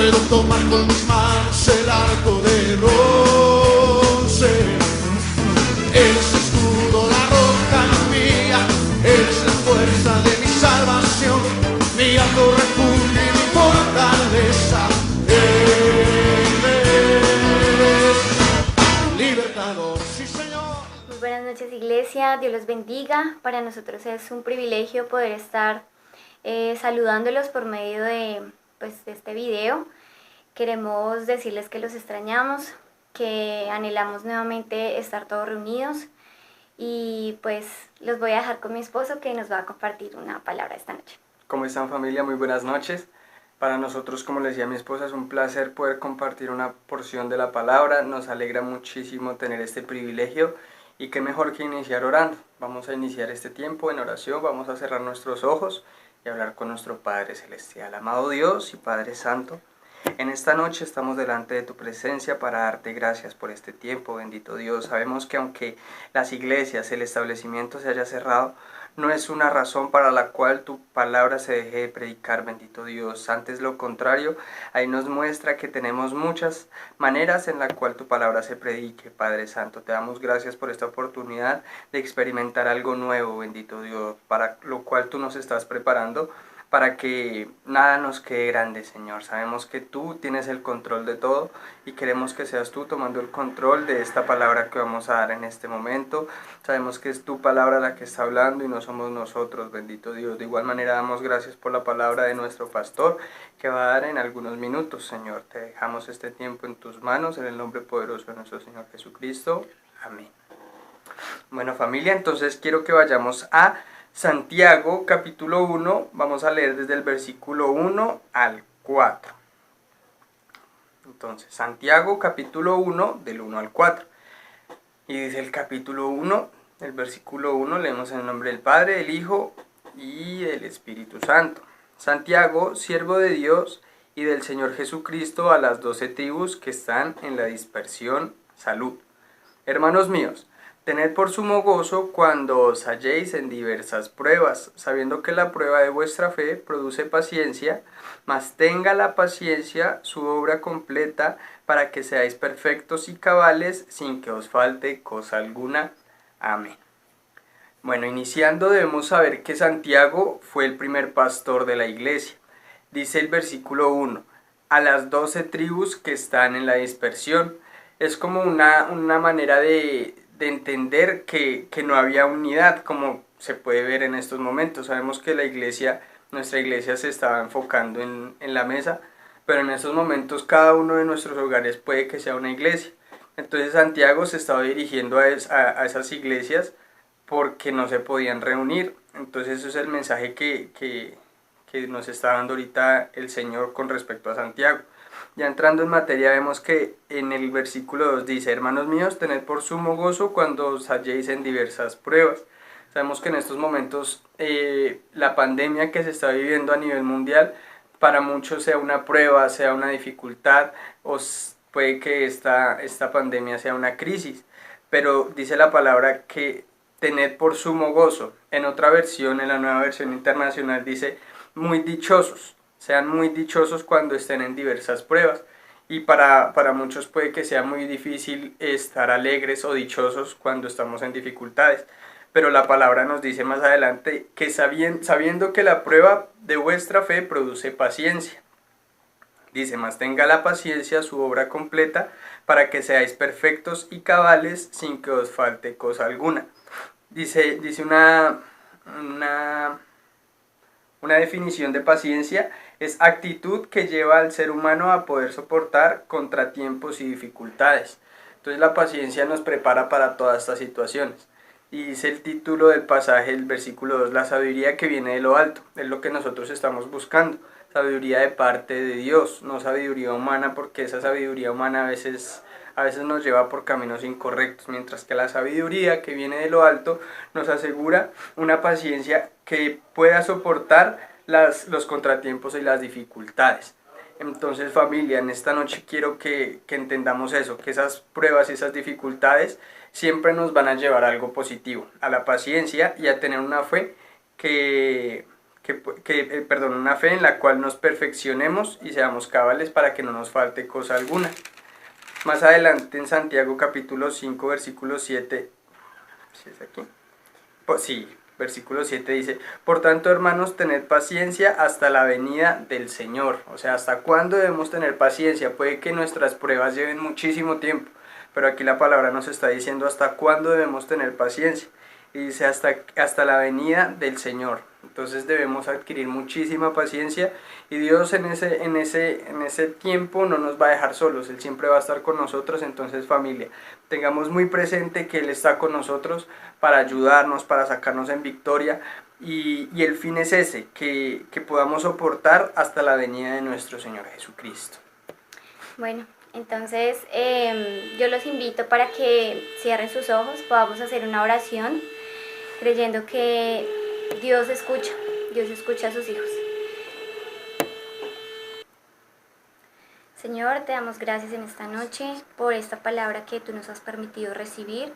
puedo tomar con mis manos el arco de bronce. Eres escudo, la roca mía, eres la fuerza de mi salvación, mi alto refugio y mi fortaleza. Eres libertador, sí Señor. Muy buenas noches, iglesia, Dios los bendiga. Para nosotros es un privilegio poder estar saludándolos por medio de este video. Queremos decirles que los extrañamos, que anhelamos nuevamente estar todos reunidos, y pues los voy a dejar con mi esposo, que nos va a compartir una palabra esta noche. ¿Cómo están, familia? Muy buenas noches. Para nosotros, como les decía mi esposa, es un placer poder compartir una porción de la palabra. Nos alegra muchísimo tener este privilegio, y qué mejor que iniciar orando. Vamos a iniciar este tiempo en oración, vamos a cerrar nuestros ojos y hablar con nuestro Padre Celestial. Amado Dios y Padre Santo, en esta noche estamos delante de tu presencia para darte gracias por este tiempo, bendito Dios. Sabemos que aunque las iglesias, el establecimiento se haya cerrado, no es una razón para la cual tu palabra se deje de predicar, bendito Dios. Antes lo contrario, ahí nos muestra que tenemos muchas maneras en la cual tu palabra se predique, Padre Santo. Te damos gracias por esta oportunidad de experimentar algo nuevo, bendito Dios, para lo cual tú nos estás preparando, para que nada nos quede grande, Señor. Sabemos que tú tienes el control de todo y queremos que seas tú tomando el control de esta palabra que vamos a dar en este momento. Sabemos que es tu palabra la que está hablando y no somos nosotros, bendito Dios. De igual manera damos gracias por la palabra de nuestro pastor que va a dar en algunos minutos, Señor. Te dejamos este tiempo en tus manos, en el nombre poderoso de nuestro Señor Jesucristo. Amén. Bueno, familia, entonces quiero que vayamos a Santiago capítulo 1, vamos a leer desde el versículo 1 al 4. Entonces, Santiago capítulo 1, del 1 al 4. Y dice el capítulo 1, el versículo 1, leemos en el nombre del Padre, del Hijo y del Espíritu Santo. Santiago, siervo de Dios y del Señor Jesucristo, a las 12 tribus que están en la dispersión, salud. Hermanos míos, tened por sumo gozo cuando os halléis en diversas pruebas, sabiendo que la prueba de vuestra fe produce paciencia, mas tenga la paciencia su obra completa, para que seáis perfectos y cabales, sin que os falte cosa alguna. Amén. Bueno, iniciando debemos saber que Santiago fue el primer pastor de la iglesia. Dice el versículo 1, a las 12 tribus que están en la dispersión. Es como una manera de entender que no había unidad, como se puede ver en estos momentos. Sabemos que nuestra iglesia se estaba enfocando en la mesa, pero en estos momentos cada uno de nuestros hogares puede que sea una iglesia. Entonces Santiago se estaba dirigiendo a esas iglesias porque no se podían reunir. Entonces eso es el mensaje que nos está dando ahorita el Señor con respecto a Santiago. Ya entrando en materia, vemos que en el versículo 2 dice, hermanos míos, tened por sumo gozo cuando os halléis en diversas pruebas. Sabemos que en estos momentos la pandemia que se está viviendo a nivel mundial, para muchos sea una prueba, sea una dificultad, o puede que esta pandemia sea una crisis. Pero dice la palabra que tened por sumo gozo. En otra versión, en la Nueva Versión Internacional, dice, muy dichosos. Sean muy dichosos cuando estén en diversas pruebas. Y para muchos puede que sea muy difícil estar alegres o dichosos cuando estamos en dificultades. Pero la palabra nos dice más adelante que sabiendo que la prueba de vuestra fe produce paciencia. Dice, mas tenga la paciencia su obra completa, para que seáis perfectos y cabales, sin que os falte cosa alguna. Dice una definición de paciencia: es actitud que lleva al ser humano a poder soportar contratiempos y dificultades. Entonces la paciencia nos prepara para todas estas situaciones. Y dice el título del pasaje, el versículo 2, la sabiduría que viene de lo alto. Es lo que nosotros estamos buscando. Sabiduría de parte de Dios, no sabiduría humana, porque esa sabiduría humana a veces nos lleva por caminos incorrectos, mientras que la sabiduría que viene de lo alto nos asegura una paciencia que pueda soportar los contratiempos y las dificultades. Entonces, familia, en esta noche quiero que entendamos eso, que esas pruebas y esas dificultades siempre nos van a llevar a algo positivo, a la paciencia y a tener una fe que una fe en la cual nos perfeccionemos y seamos cabales para que no nos falte cosa alguna. Más adelante en Santiago capítulo 5 versículo 7, ¿sí es aquí? Pues sí, versículo 7 dice: por tanto, hermanos, tened paciencia hasta la venida del Señor. O sea, ¿hasta cuándo debemos tener paciencia? Puede que nuestras pruebas lleven muchísimo tiempo, pero aquí la palabra nos está diciendo hasta cuándo debemos tener paciencia. Y dice hasta la venida del Señor. Entonces debemos adquirir muchísima paciencia, y Dios en ese tiempo no nos va a dejar solos. Él siempre va a estar con nosotros. Entonces, familia, tengamos muy presente que Él está con nosotros para ayudarnos, para sacarnos en victoria, y el fin es ese, que podamos soportar hasta la venida de nuestro Señor Jesucristo. Bueno, entonces yo los invito para que cierren sus ojos, podamos hacer una oración creyendo que Dios escucha a sus hijos. Señor, te damos gracias en esta noche por esta palabra que tú nos has permitido recibir.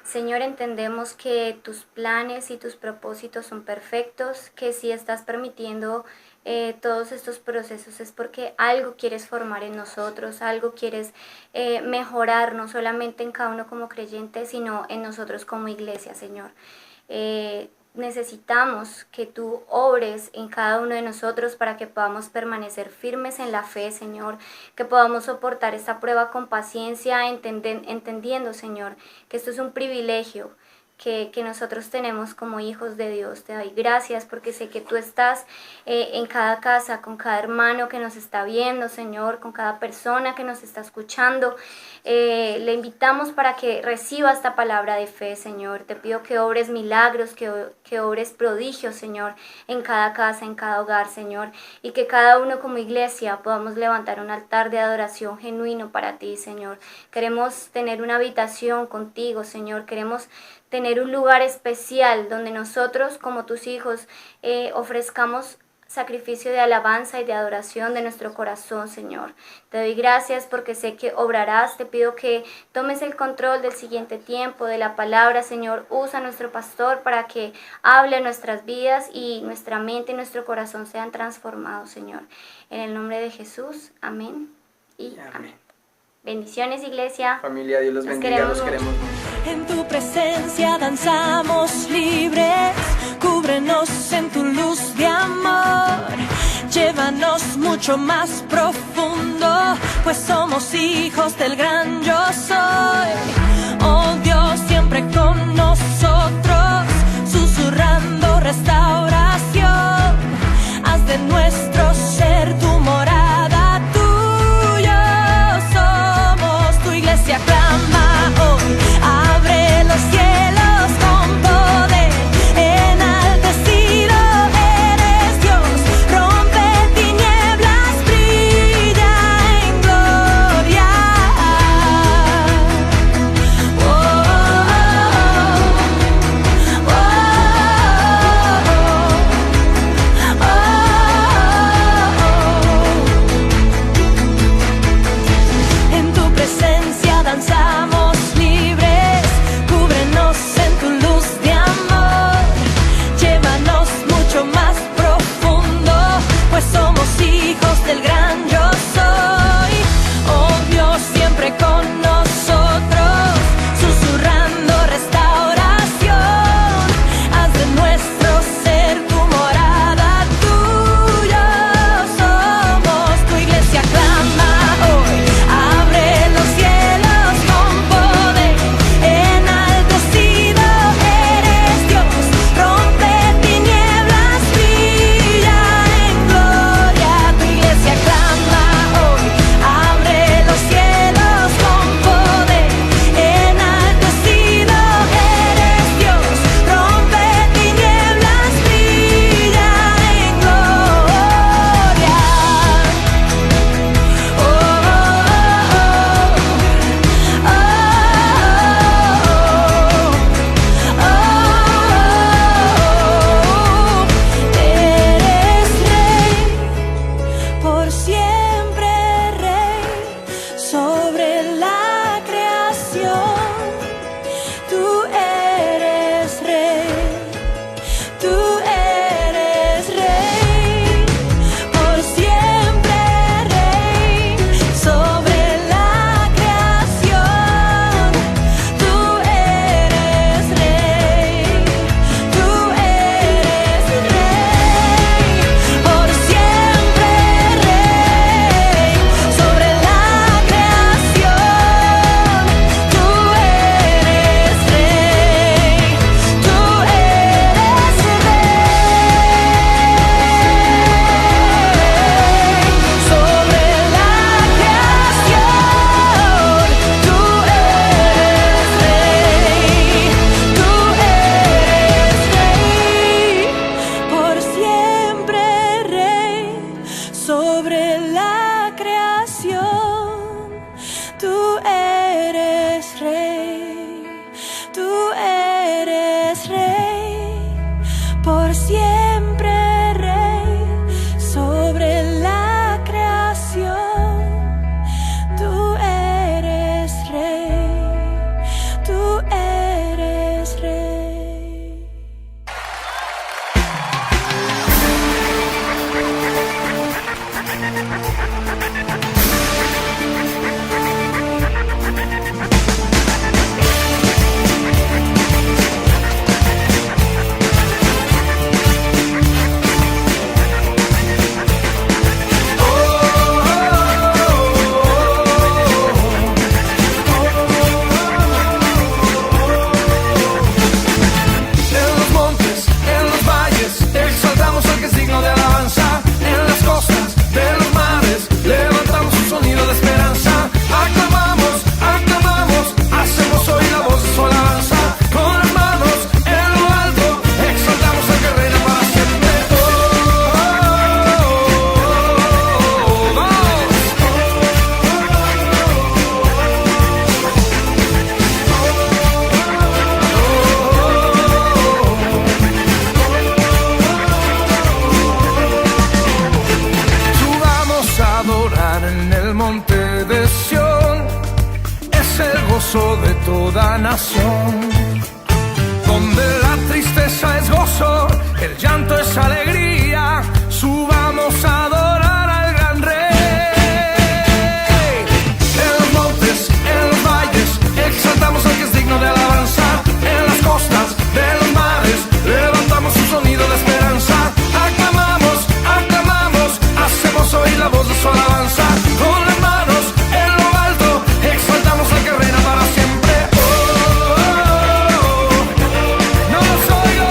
Señor, entendemos que tus planes y tus propósitos son perfectos, que si estás permitiendo todos estos procesos es porque algo quieres formar en nosotros, algo quieres mejorar, no solamente en cada uno como creyente, sino en nosotros como iglesia, Señor. Necesitamos que tú obres en cada uno de nosotros para que podamos permanecer firmes en la fe, Señor, que podamos soportar esta prueba con paciencia, entendiendo, Señor, que esto es un privilegio que nosotros tenemos como hijos de Dios. Te doy gracias porque sé que tú estás en cada casa, con cada hermano que nos está viendo, Señor, con cada persona que nos está escuchando. Le invitamos para que reciba esta palabra de fe, Señor. Te pido que obres milagros, que obres prodigios, Señor, en cada casa, en cada hogar, Señor, y que cada uno como iglesia podamos levantar un altar de adoración genuino para ti, Señor. Queremos tener una habitación contigo, Señor. Queremos tener un lugar especial donde nosotros, como tus hijos, ofrezcamos sacrificio de alabanza y de adoración de nuestro corazón, Señor. Te doy gracias porque sé que obrarás. Te pido que tomes el control del siguiente tiempo, de la palabra, Señor. Usa a nuestro pastor para que hable nuestras vidas y nuestra mente y nuestro corazón sean transformados, Señor. En el nombre de Jesús, amén y amén. Bendiciones, iglesia. Familia, Dios los bendiga, los queremos mucho. En tu presencia danzamos libres, cúbrenos en tu luz de amor, llévanos mucho más profundo, pues somos hijos del gran yo soy. Oh Dios, siempre con nosotros, susurrando restauración, haz de nuestro ser tu morada, tuyo somos, tu iglesia clama hoy, abre los cielos con poder, enaltecido eres Dios, rompe tinieblas, brilla en gloria. Oh, oh, oh. por siempre, Rey, sobre la creación. Tú eres Rey, tú eres Rey. De toda nación, donde la tristeza es gozo, el llanto es alegría, subamos a adorar al gran Rey. En los montes, en los valles, exaltamos al que es digno de alabanza, en las costas de los mares, levantamos un sonido de esperanza, aclamamos, aclamamos, hacemos oír la voz de su alabanza, con las manos en lo alto, exaltamos al que reina para siempre. No los oigo.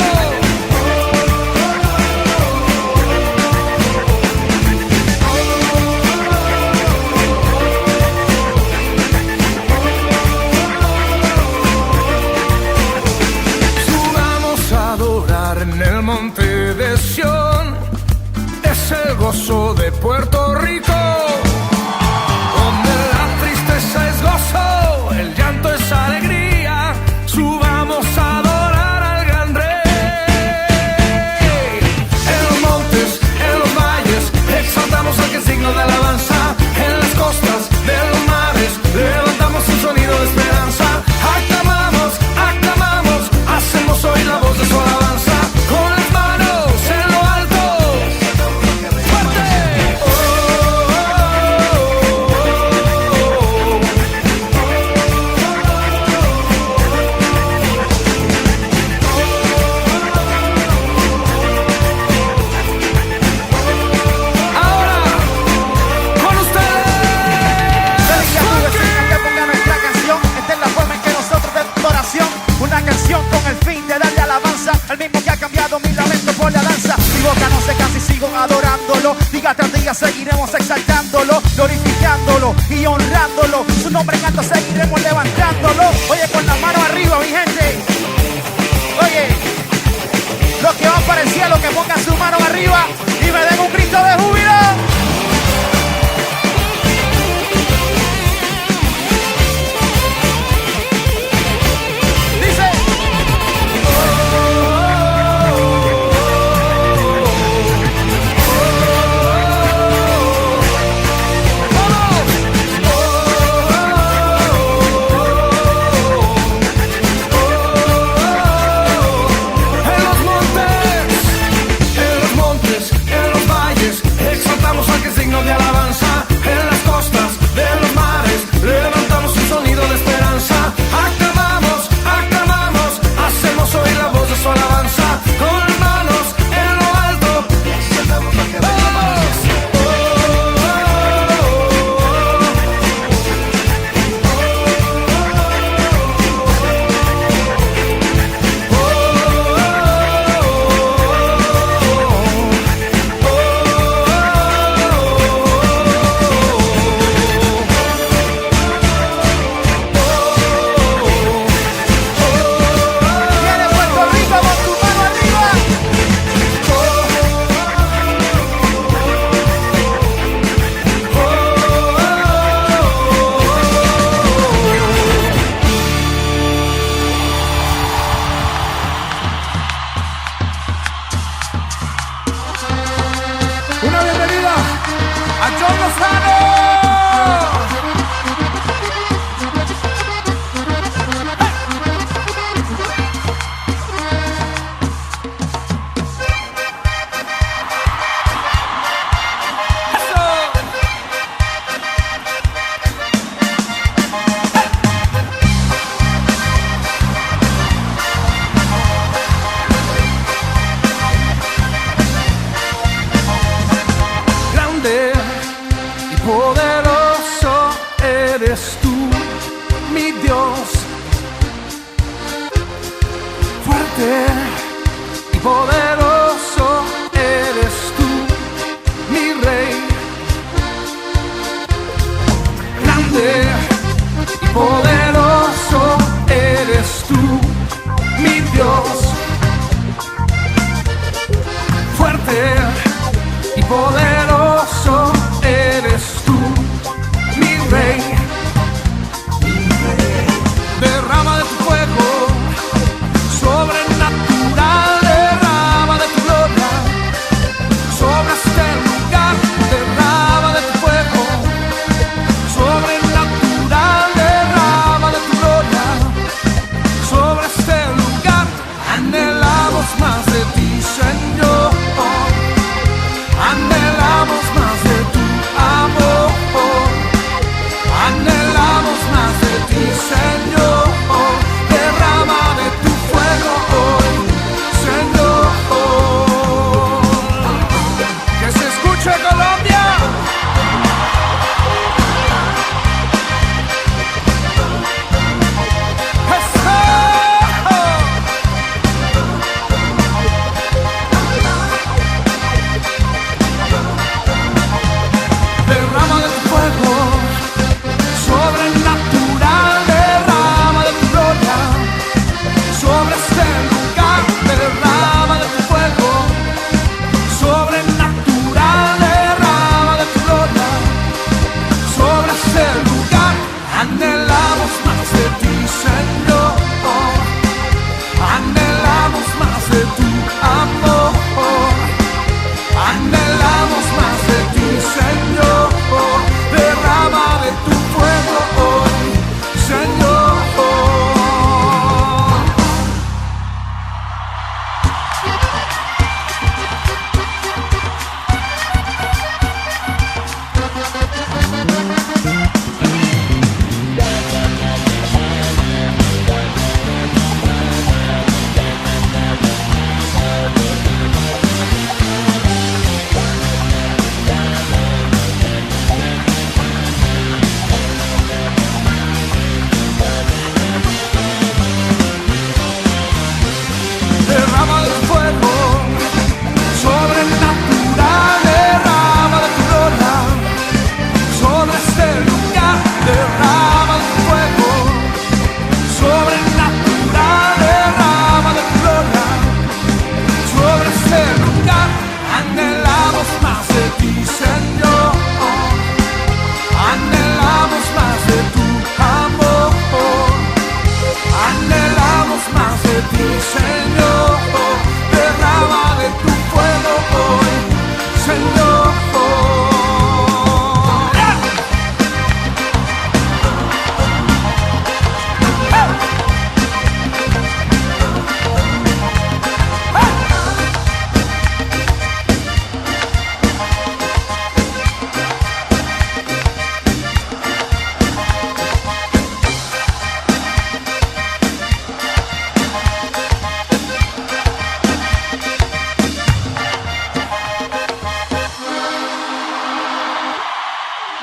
Subamos a adorar en el monte de Sión, es el gozo de Puerto Rico. El llanto es alegría, subamos a adorar al gran Rey. En los montes, en los valles, exaltamos al que es digno de alabanza. En las costas de los mares, levantamos un sonido de esperanza. Aclamamos, aclamamos, hacemos oír la voz de su alabanza. Con las manos en lo alto, fuerte. Una canción con el fin de darle alabanza al mismo que ha cambiado mi lamento por la danza. Mi boca no se cansa y sigo adorándolo. Día tras día seguiremos exaltándolo, glorificándolo y honrándolo. Su nombre en alto seguiremos levantándolo. Oye, con la mano arriba, mi gente. Oye, los que van para el cielo, que pongan su mano arriba y me den un grito de júbilo. poderoso eres tú, mi rey. Grande y poderoso eres tú, mi Dios. Fuerte y poderoso eres tú, mi rey. Derrama de tu fuego sobrenatural, derrama de tu gloria sobre este lugar, derrama de tu fuego sobrenatural, derrama de tu gloria sobre este lugar. Anhelamos más de ti, Señor, anhelamos más de tu amor, anhelamos más de ti, Señor. Derrama de tu fuego hoy, Señor. Que se escuche Colombia. Derrama de tu fuego sobrenatural, derrama de tu gloria sobre este lugar, derrama de tu fuego sobrenatural, derrama de tu gloria sobre este lugar. Anhelamos más de ti, Señor, anhelamos más de tu amor, anhelamos más de ti, Señor. Derrama de tu fuego hoy, Señor. Derrama de tu fuego sobrenatural, derrama de tu gloria sobre este lugar, derrama de tu fuego sobrenatural, derrama de tu gloria sobre este lugar. Anhelamos más de ti, Señor, anhelamos más de tu amor, anhelamos más de ti, Señor. Derrama de tu fuego hoy, Señor.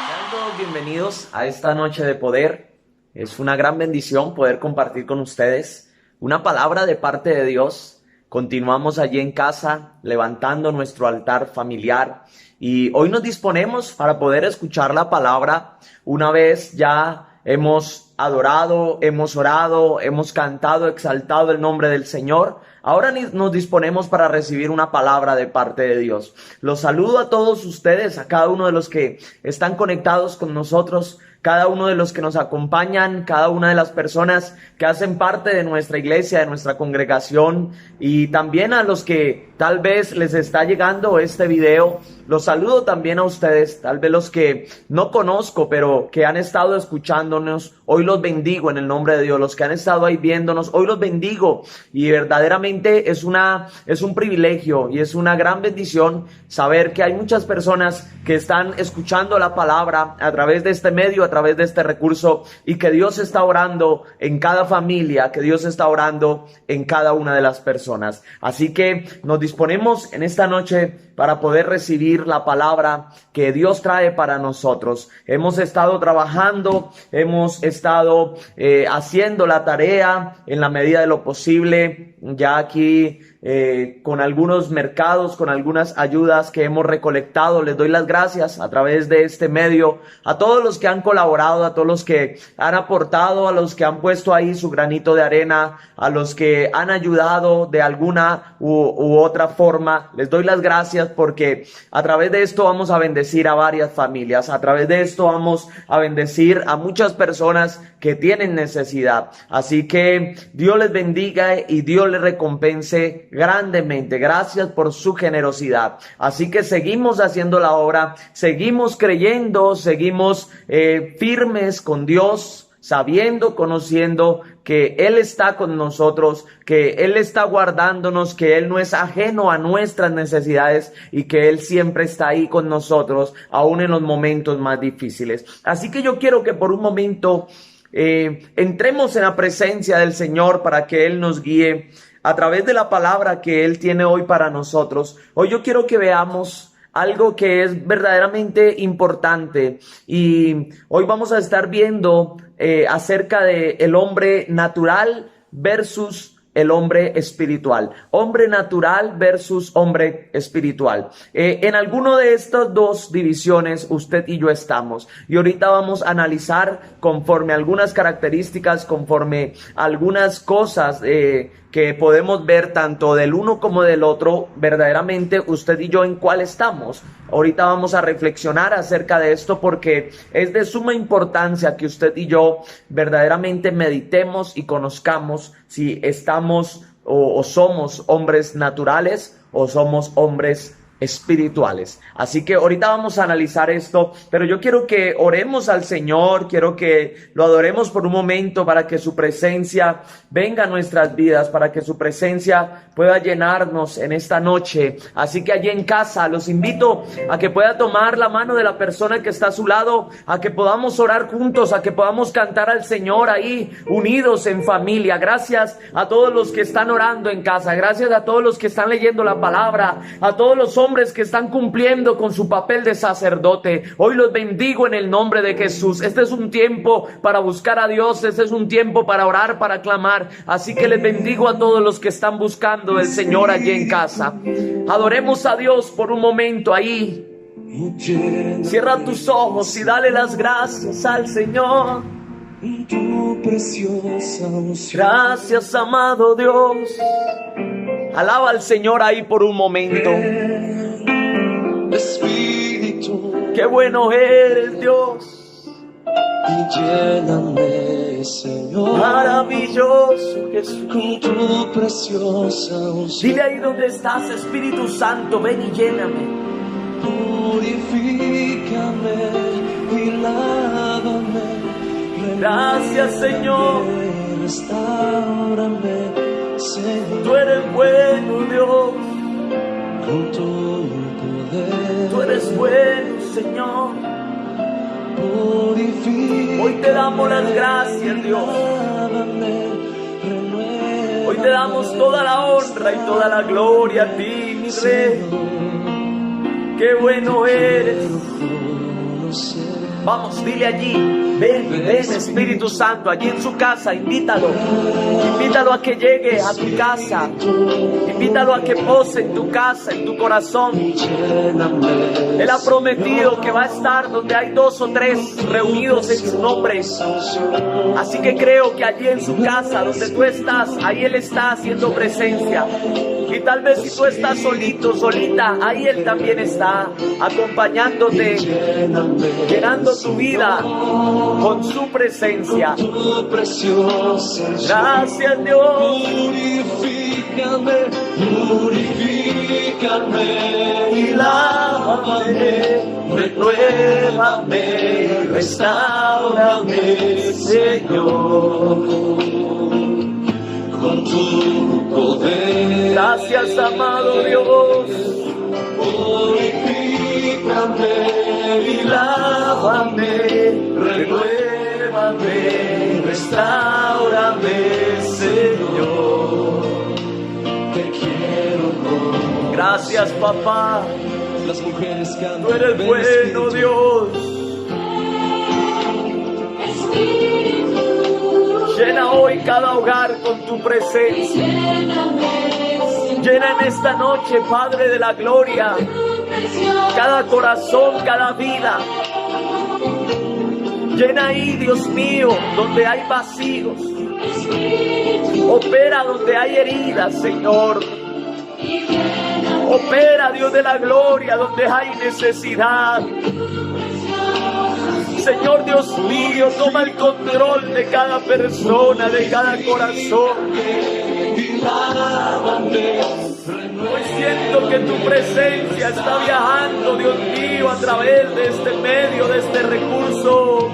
Sean todos bienvenidos a esta noche de poder. Es una gran bendición poder compartir con ustedes una palabra de parte de Dios. Continuamos allí en casa levantando nuestro altar familiar y hoy nos disponemos para poder escuchar la palabra. Una vez ya hemos adorado, hemos orado, hemos cantado, exaltado el nombre del Señor. Ahora nos disponemos para recibir una palabra de parte de Dios. Los saludo a todos ustedes, a cada uno de los que están conectados con nosotros, cada uno de los que nos acompañan, cada una de las personas que hacen parte de nuestra iglesia, de nuestra congregación, y también a los que tal vez les está llegando este video. Los saludo también a ustedes, tal vez los que no conozco, pero que han estado escuchándonos. Hoy los bendigo en el nombre de Dios. Los que han estado ahí viéndonos, hoy los bendigo. Y verdaderamente es un privilegio y es una gran bendición saber que hay muchas personas que están escuchando la palabra a través de este medio, a través de este recurso, y que Dios está orando en cada familia, que Dios está orando en cada una de las personas. Así que nos disponemos en esta noche para poder recibir la palabra que Dios trae para nosotros. Hemos estado trabajando, hemos estado haciendo la tarea en la medida de lo posible. Ya aquí con algunos mercados, con algunas ayudas que hemos recolectado. Les doy las gracias a través de este medio a todos los que han colaborado, a todos los que han aportado, a los que han puesto ahí su granito de arena, a los que han ayudado de alguna u otra forma. Les doy las gracias porque a través de esto vamos a bendecir a varias familias, a través de esto vamos a bendecir a muchas personas que tienen necesidad. Así que Dios les bendiga y Dios les recompense grandemente. Gracias por su generosidad. Así que seguimos haciendo la obra, seguimos creyendo, seguimos firmes con Dios, sabiendo, conociendo que Él está con nosotros, que Él está guardándonos, que Él no es ajeno a nuestras necesidades y que Él siempre está ahí con nosotros, aún en los momentos más difíciles. Así que yo quiero que por un momento entremos en la presencia del Señor para que Él nos guíe a través de la palabra que Él tiene hoy para nosotros. Hoy yo quiero que veamos algo que es verdaderamente importante y hoy vamos a estar viendo acerca de el hombre natural versus el hombre espiritual. Hombre natural versus hombre espiritual. En alguno de estas dos divisiones usted y yo estamos. Y ahorita vamos a analizar conforme algunas características, conforme algunas cosas que podemos ver tanto del uno como del otro, verdaderamente usted y yo en cuál estamos. Ahorita vamos a reflexionar acerca de esto porque es de suma importancia que usted y yo verdaderamente meditemos y conozcamos si estamos o somos hombres naturales o somos hombres espirituales. Así que ahorita vamos a analizar esto, pero yo quiero que oremos al Señor, quiero que lo adoremos por un momento para que su presencia venga a nuestras vidas, para que su presencia pueda llenarnos en esta noche. Así que allí en casa los invito a que pueda tomar la mano de la persona que está a su lado, a que podamos orar juntos, a que podamos cantar al Señor ahí unidos en familia. Gracias a todos los que están orando en casa, gracias a todos los que están leyendo la palabra, a todos los hombres que están cumpliendo con su papel de sacerdote. Hoy los bendigo en el nombre de Jesús. Este es un tiempo para buscar a Dios, este es un tiempo para orar, para clamar. Así que les bendigo a todos los que están buscando del Señor allí en casa. Adoremos a Dios por un momento ahí. Cierra tus ojos y dale las gracias al Señor. Gracias, amado Dios. Alaba al Señor ahí por un momento. Qué bueno eres, Dios. Lléname, Señor, Maravilloso Jesús. con tu preciosa unción. Dile ahí donde estás, Espíritu Santo, ven y lléname. Purifícame y lávame. Gracias, Señor. Restáurame, Señor, Tú eres bueno, Dios. con tu poder. Tú eres bueno, Señor. Purifícame, Hoy te damos las gracias, Dios. lávame, renuévame, Hoy te damos toda la honra y toda la gloria a ti, mi Rey. Qué bueno eres. conocer. Vamos, dile allí, ven, Espíritu Santo, allí en su casa, invítalo a que llegue a tu casa, invítalo a que pose en tu casa, en tu corazón. Él ha prometido que va a estar donde hay 2 o 3 reunidos en su nombre, así que creo que allí en su casa, donde tú estás, ahí Él está haciendo presencia. Y tal vez si tú estás solito, solita, ahí Él también está acompañándote, llenando tu vida con su presencia. Tu preciosa Gracias, Dios. Purifícame Y lávame, renuévame, restaurame, Señor. con tu poder. Gracias, amado Dios. Purifícame Y lávame, renuévame, restaurame, Señor. te quiero con Gracias, papá. las mujeres cantan. Tú eres Ven, bueno, Espíritu. Dios. Llena hoy cada hogar con tu presencia. Llena en esta noche, Padre de la gloria, cada corazón, cada vida. Llena ahí, Dios mío, donde hay vacíos. Opera donde hay heridas, Señor. Opera, Dios de la gloria, donde hay necesidad. Señor Dios mío, toma el control de cada persona, de cada corazón. Hoy siento que tu presencia está viajando, Dios mío, a través de este medio, de este recurso.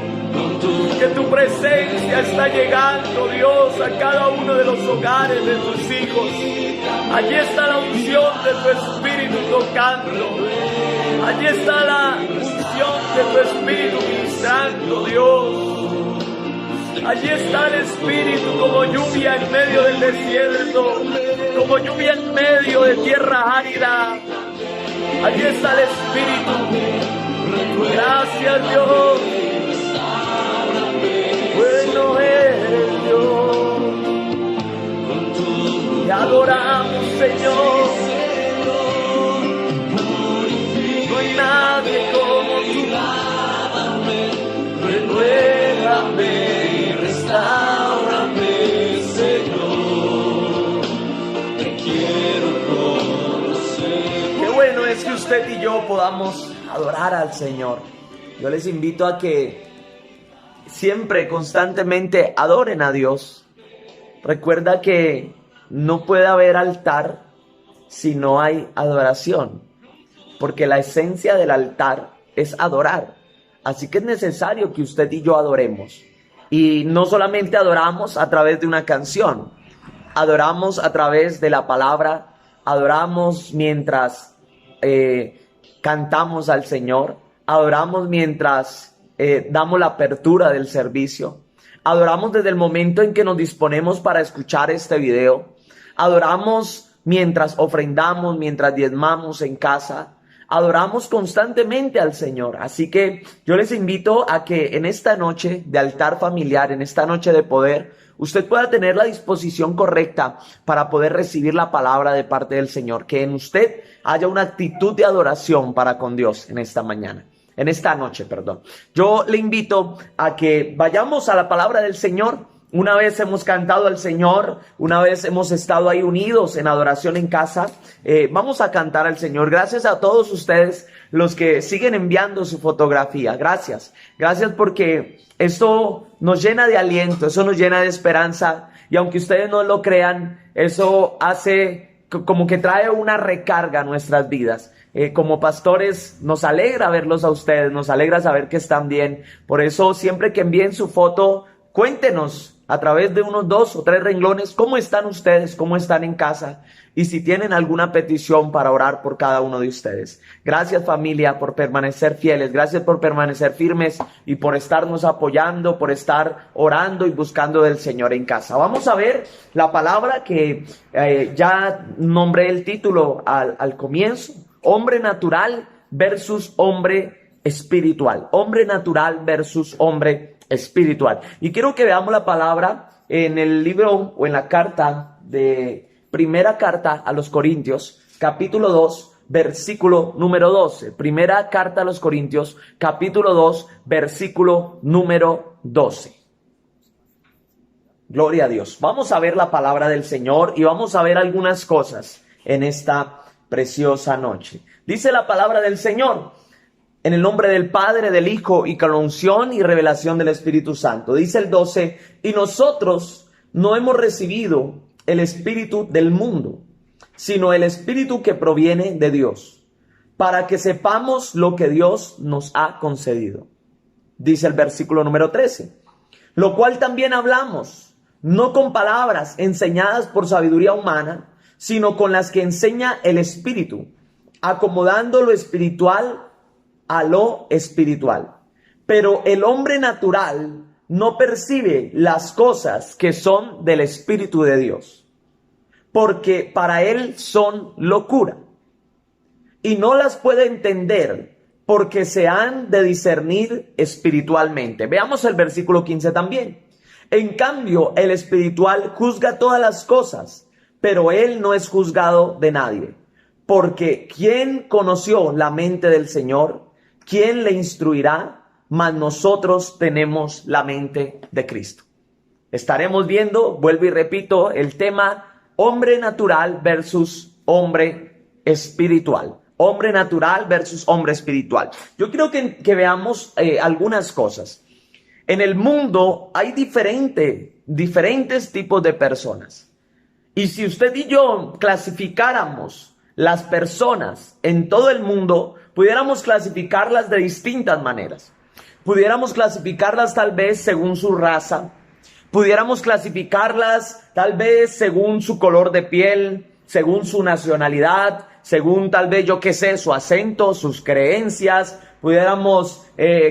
Que tu presencia está llegando, Dios, a cada uno de los hogares de tus hijos. Allí está la unción de tu Espíritu tocando. Allí está la unción de tu Espíritu ministrando, Dios. Allí está el Espíritu como lluvia en medio del desierto, como lluvia en medio de tierra árida. Allí está el Espíritu. Gracias, Dios. Bueno eres Dios. Te adoramos, Señor. No hay nadie como tú. Renuévame y restáurame, Señor. Te quiero conocer. Qué bueno es que usted y yo podamos adorar al Señor. Yo les invito a que siempre, constantemente adoren a Dios. Recuerda que no puede haber altar si no hay adoración, porque la esencia del altar es adorar. Así que es necesario que usted y yo adoremos. Y no solamente adoramos a través de una canción, adoramos a través de la palabra, adoramos mientras cantamos al Señor, adoramos mientras damos la apertura del servicio, adoramos desde el momento en que nos disponemos para escuchar este video, adoramos mientras ofrendamos, mientras diezmamos en casa, adoramos constantemente al Señor. Así que yo les invito a que en esta noche de altar familiar, en esta noche de poder, usted pueda tener la disposición correcta para poder recibir la palabra de parte del Señor, que en usted haya una actitud de adoración para con Dios en esta mañana. En esta noche, perdón. Yo le invito a que vayamos a la palabra del Señor. Una vez hemos cantado al Señor, una vez hemos estado ahí unidos en adoración en casa, vamos a cantar al Señor. Gracias a todos ustedes los que siguen enviando su fotografía. Gracias. Gracias porque esto nos llena de aliento, eso nos llena de esperanza. Y aunque ustedes no lo crean, eso hace como que trae una recarga a nuestras vidas. Como pastores nos alegra verlos a ustedes, nos alegra saber que están bien. Por eso siempre que envíen su foto, cuéntenos a través de unos 2 o 3 renglones cómo están ustedes, cómo están en casa y si tienen alguna petición para orar por cada uno de ustedes. Gracias, familia, por permanecer fieles, gracias por permanecer firmes y por estarnos apoyando, por estar orando y buscando del Señor en casa. Vamos a ver la palabra que ya nombré el título al comienzo. Hombre natural versus hombre espiritual. Hombre natural versus hombre espiritual. Y quiero que veamos la palabra en el libro o en la carta de primera carta a los Corintios, capítulo 2, versículo número 12. Primera carta a los Corintios, capítulo 2, versículo número 12. Gloria a Dios. Vamos a ver la palabra del Señor y vamos a ver algunas cosas en esta preciosa noche. Dice la palabra del Señor, en el nombre del Padre, del Hijo y con la unción y revelación del Espíritu Santo. Dice el 12, y nosotros no hemos recibido el espíritu del mundo, sino el espíritu que proviene de Dios, para que sepamos lo que Dios nos ha concedido. Dice el versículo número 13, lo cual también hablamos, no con palabras enseñadas por sabiduría humana, sino con las que enseña el Espíritu, acomodando lo espiritual a lo espiritual. Pero el hombre natural no percibe las cosas que son del Espíritu de Dios, porque para él son locura, y no las puede entender, porque se han de discernir espiritualmente. Veamos el versículo 15 también. En cambio, el espiritual juzga todas las cosas, pero él no es juzgado de nadie. Porque ¿quién conoció la mente del Señor? ¿Quién le instruirá? Mas nosotros tenemos la mente de Cristo. Estaremos viendo, vuelvo y repito, el tema hombre natural versus hombre espiritual. Hombre natural versus hombre espiritual. Yo quiero que veamos algunas cosas. En el mundo hay diferentes tipos de personas. Y si usted y yo clasificáramos las personas en todo el mundo, pudiéramos clasificarlas de distintas maneras. Pudiéramos clasificarlas tal vez según su raza. Pudiéramos clasificarlas tal vez según su color de piel, según su nacionalidad, según tal vez, yo qué sé, su acento, sus creencias. Pudiéramos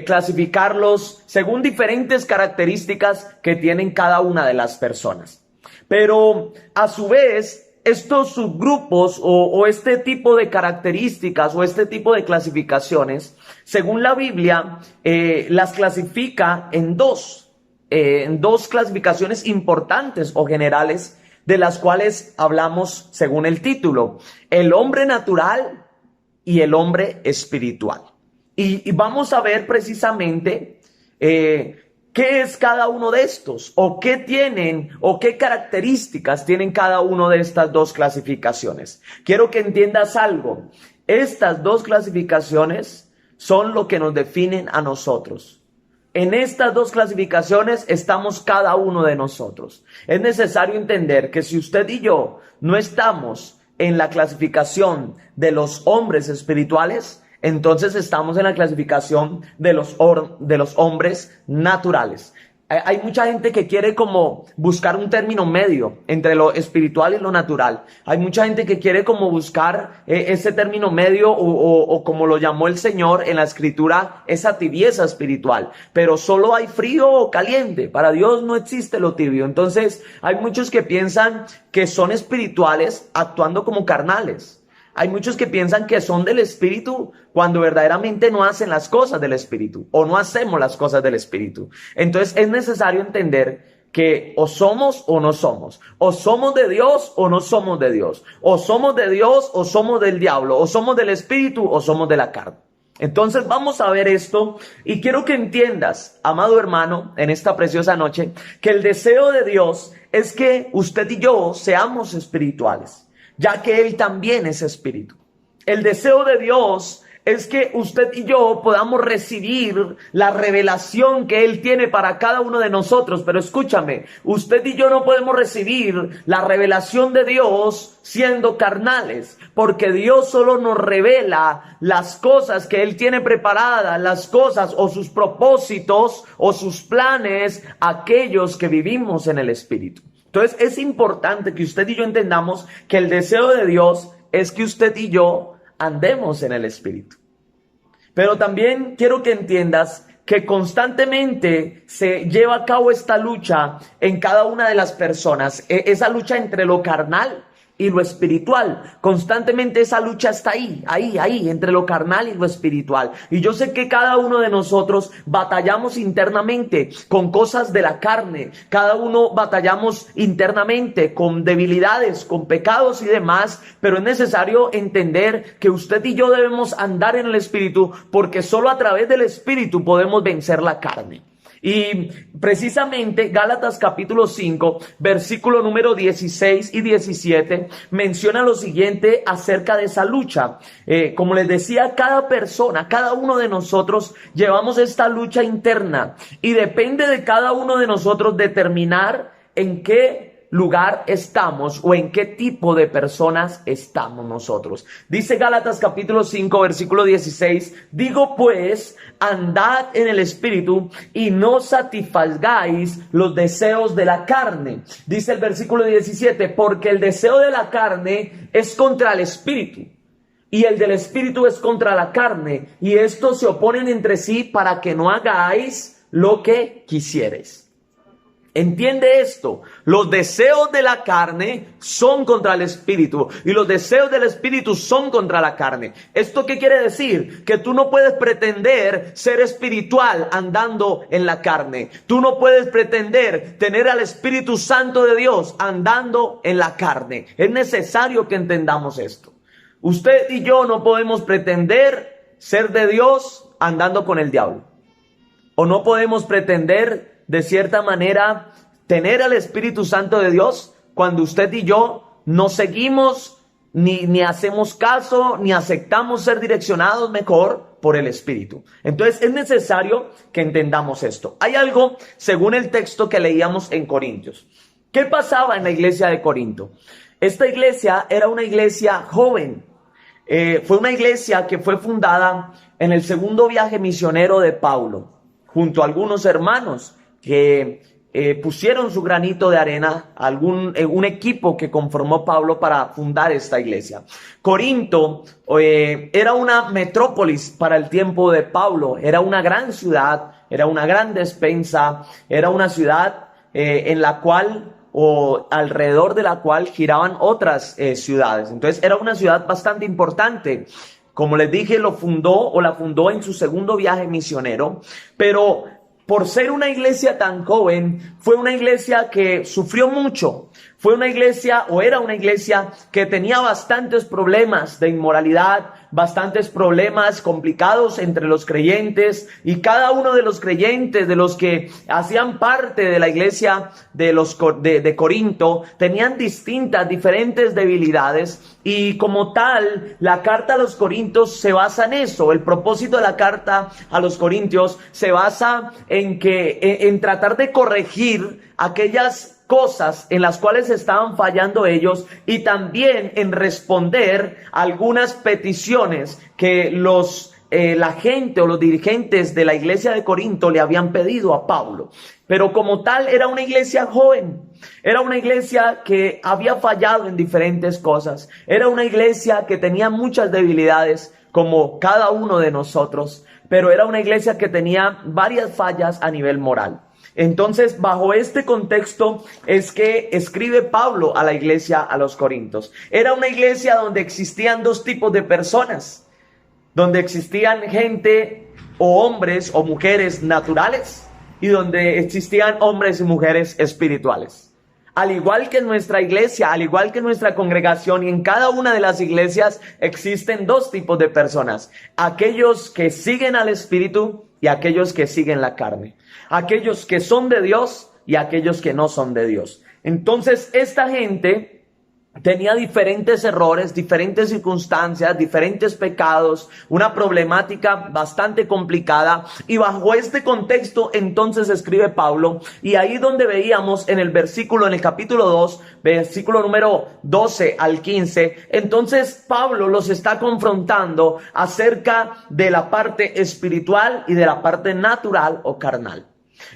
clasificarlos según diferentes características que tienen cada una de las personas. Pero a su vez, estos subgrupos o este tipo de características o este tipo de clasificaciones, según la Biblia, las clasifica en dos clasificaciones importantes o generales, de las cuales hablamos según el título: el hombre natural y el hombre espiritual. Y vamos a ver precisamente qué es cada uno de estos, o qué tienen, o qué características tienen cada uno de estas dos clasificaciones. Quiero que entiendas algo. Estas dos clasificaciones son lo que nos definen a nosotros. En estas dos clasificaciones estamos cada uno de nosotros. Es necesario entender que si usted y yo no estamos en la clasificación de los hombres espirituales, entonces estamos en la clasificación de los hombres naturales. Hay mucha gente que quiere como buscar un término medio entre lo espiritual y lo natural. Hay mucha gente que quiere como buscar ese término medio o como lo llamó el Señor en la Escritura, esa tibieza espiritual. Pero solo hay frío o caliente. Para Dios no existe lo tibio. Entonces hay muchos que piensan que son espirituales actuando como carnales. Hay muchos que piensan que son del Espíritu cuando verdaderamente no hacen las cosas del Espíritu o no hacemos las cosas del Espíritu. Entonces es necesario entender que o somos o no somos, o somos de Dios o no somos de Dios, o somos de Dios o somos del diablo, o somos del Espíritu o somos de la carne. Entonces vamos a ver esto y quiero que entiendas, amado hermano, en esta preciosa noche, que el deseo de Dios es que usted y yo seamos espirituales, ya que Él también es espíritu. El deseo de Dios es que usted y yo podamos recibir la revelación que Él tiene para cada uno de nosotros. Pero escúchame, usted y yo no podemos recibir la revelación de Dios siendo carnales, porque Dios solo nos revela las cosas que Él tiene preparadas, las cosas o sus propósitos o sus planes, aquellos que vivimos en el Espíritu. Entonces es importante que usted y yo entendamos que el deseo de Dios es que usted y yo andemos en el Espíritu. Pero también quiero que entiendas que constantemente se lleva a cabo esta lucha en cada una de las personas, esa lucha entre lo carnal y lo espiritual. Constantemente esa lucha está ahí, entre lo carnal y lo espiritual. Y yo sé que cada uno de nosotros batallamos internamente con cosas de la carne. Cada uno batallamos internamente con debilidades, con pecados y demás. Pero es necesario entender que usted y yo debemos andar en el Espíritu, porque solo a través del Espíritu podemos vencer la carne. Y precisamente Gálatas capítulo 5, versículo número 16 y 17 menciona lo siguiente acerca de esa lucha. Como les decía, cada persona, cada uno de nosotros llevamos esta lucha interna y depende de cada uno de nosotros determinar en qué lugar estamos o en qué tipo de personas estamos nosotros. Dice Gálatas capítulo 5 versículo 16: digo pues, andad en el Espíritu y no satisfagáis los deseos de la carne. Dice el versículo 17: porque el deseo de la carne es contra el Espíritu y el del Espíritu es contra la carne, y estos se oponen entre sí para que no hagáis lo que quisieres. Entiende esto, los deseos de la carne son contra el espíritu y los deseos del espíritu son contra la carne. ¿Esto qué quiere decir? Que tú no puedes pretender ser espiritual andando en la carne. Tú no puedes pretender tener al Espíritu Santo de Dios andando en la carne. Es necesario que entendamos esto. Usted y yo no podemos pretender ser de Dios andando con el diablo. O no podemos pretender de cierta manera tener al Espíritu Santo de Dios cuando usted y yo no seguimos ni hacemos caso ni aceptamos ser direccionados mejor por el Espíritu. Entonces es necesario que entendamos esto. Hay algo según el texto que leíamos en Corintios. ¿Qué pasaba en la iglesia de Corinto? Esta iglesia era una iglesia joven. Fue una iglesia que fue fundada en el segundo viaje misionero de Pablo, junto a algunos hermanos que pusieron su granito de arena, un equipo que conformó Pablo para fundar esta iglesia. Corinto era una metrópolis para el tiempo de Pablo, era una gran ciudad, era una gran despensa, era una ciudad en la cual o alrededor de la cual giraban otras ciudades. Entonces era una ciudad bastante importante. Como les dije, la fundó en su segundo viaje misionero, pero por ser una iglesia tan joven, fue una iglesia que sufrió mucho. Fue una iglesia, o era una iglesia, que tenía bastantes problemas de inmoralidad, bastantes problemas complicados entre los creyentes, y cada uno de los creyentes, de los que hacían parte de la iglesia de Corinto, tenían diferentes debilidades, y como tal, la carta a los Corintios se basa en eso. El propósito de la carta a los Corintios se basa en tratar de corregir aquellas cosas en las cuales estaban fallando ellos, y también en responder algunas peticiones que la gente o los dirigentes de la iglesia de Corinto le habían pedido a Pablo. Pero como tal era una iglesia joven, era una iglesia que había fallado en diferentes cosas, era una iglesia que tenía muchas debilidades como cada uno de nosotros, pero era una iglesia que tenía varias fallas a nivel moral. Entonces, bajo este contexto es que escribe Pablo a la iglesia a los Corintios. Era una iglesia donde existían dos tipos de personas, donde existían gente o hombres o mujeres naturales y donde existían hombres y mujeres espirituales. Al igual que en nuestra iglesia, al igual que en nuestra congregación y en cada una de las iglesias existen dos tipos de personas. Aquellos que siguen al Espíritu y aquellos que siguen la carne. Aquellos que son de Dios y aquellos que no son de Dios. Entonces esta gente tenía diferentes errores, diferentes circunstancias, diferentes pecados, una problemática bastante complicada, y bajo este contexto entonces escribe Pablo, y ahí donde veíamos en el capítulo 2, versículo número 12 al 15, entonces Pablo los está confrontando acerca de la parte espiritual y de la parte natural o carnal.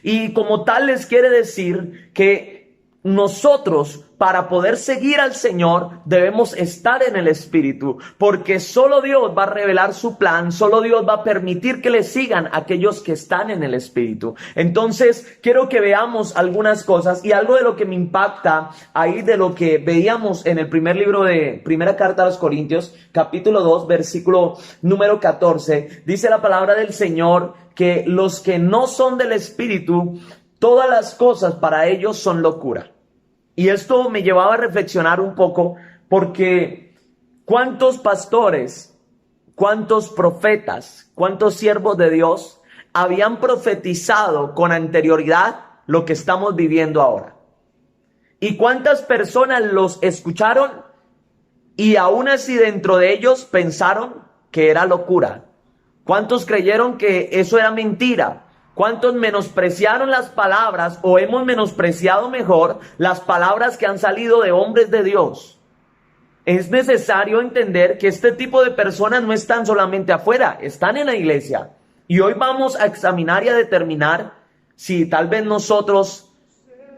Y como tal les quiere decir que nosotros, para poder seguir al Señor, debemos estar en el Espíritu, porque solo Dios va a revelar su plan, solo Dios va a permitir que le sigan aquellos que están en el Espíritu. Entonces, quiero que veamos algunas cosas, y algo de lo que me impacta ahí de lo que veíamos en el primer libro de Primera Carta a los Corintios, capítulo 2, versículo número 14, dice la palabra del Señor que los que no son del Espíritu, todas las cosas para ellos son locura. Y esto me llevaba a reflexionar un poco, porque ¿cuántos pastores, cuántos profetas, cuántos siervos de Dios habían profetizado con anterioridad lo que estamos viviendo ahora? ¿Y cuántas personas los escucharon y aún así dentro de ellos pensaron que era locura? ¿Cuántos creyeron que eso era mentira? ¿Cuántos menospreciaron las palabras, o hemos menospreciado mejor las palabras que han salido de hombres de Dios? Es necesario entender que este tipo de personas no están solamente afuera, están en la iglesia. Y hoy vamos a examinar y a determinar si tal vez nosotros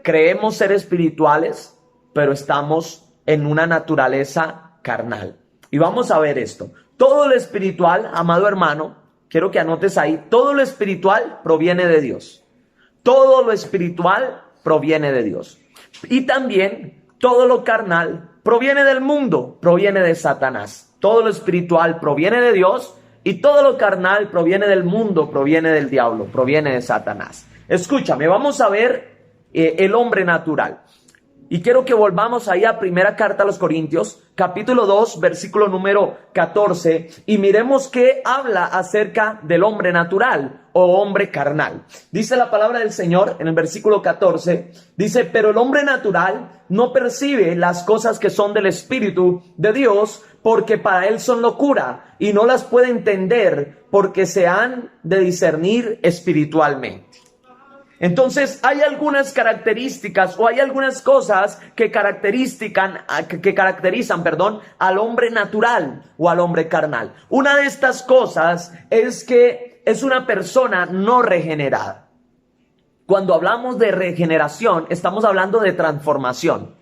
creemos ser espirituales, pero estamos en una naturaleza carnal. Y vamos a ver esto. Todo lo espiritual, amado hermano, quiero que anotes ahí, todo lo espiritual proviene de Dios. Todo lo espiritual proviene de Dios. Y también todo lo carnal proviene del mundo, proviene de Satanás. Todo lo espiritual proviene de Dios y todo lo carnal proviene del mundo, proviene del diablo, proviene de Satanás. Escúchame, vamos a ver el hombre natural. Y quiero que volvamos ahí a primera carta a los Corintios, capítulo 2, versículo número 14, y miremos qué habla acerca del hombre natural o hombre carnal. Dice la palabra del Señor en el versículo 14, dice, pero el hombre natural no percibe las cosas que son del Espíritu de Dios, porque para él son locura, y no las puede entender, porque se han de discernir espiritualmente. Entonces hay algunas características o hay algunas cosas que caracterizan al hombre natural o al hombre carnal. Una de estas cosas es que es una persona no regenerada. Cuando hablamos de regeneración, estamos hablando de transformación.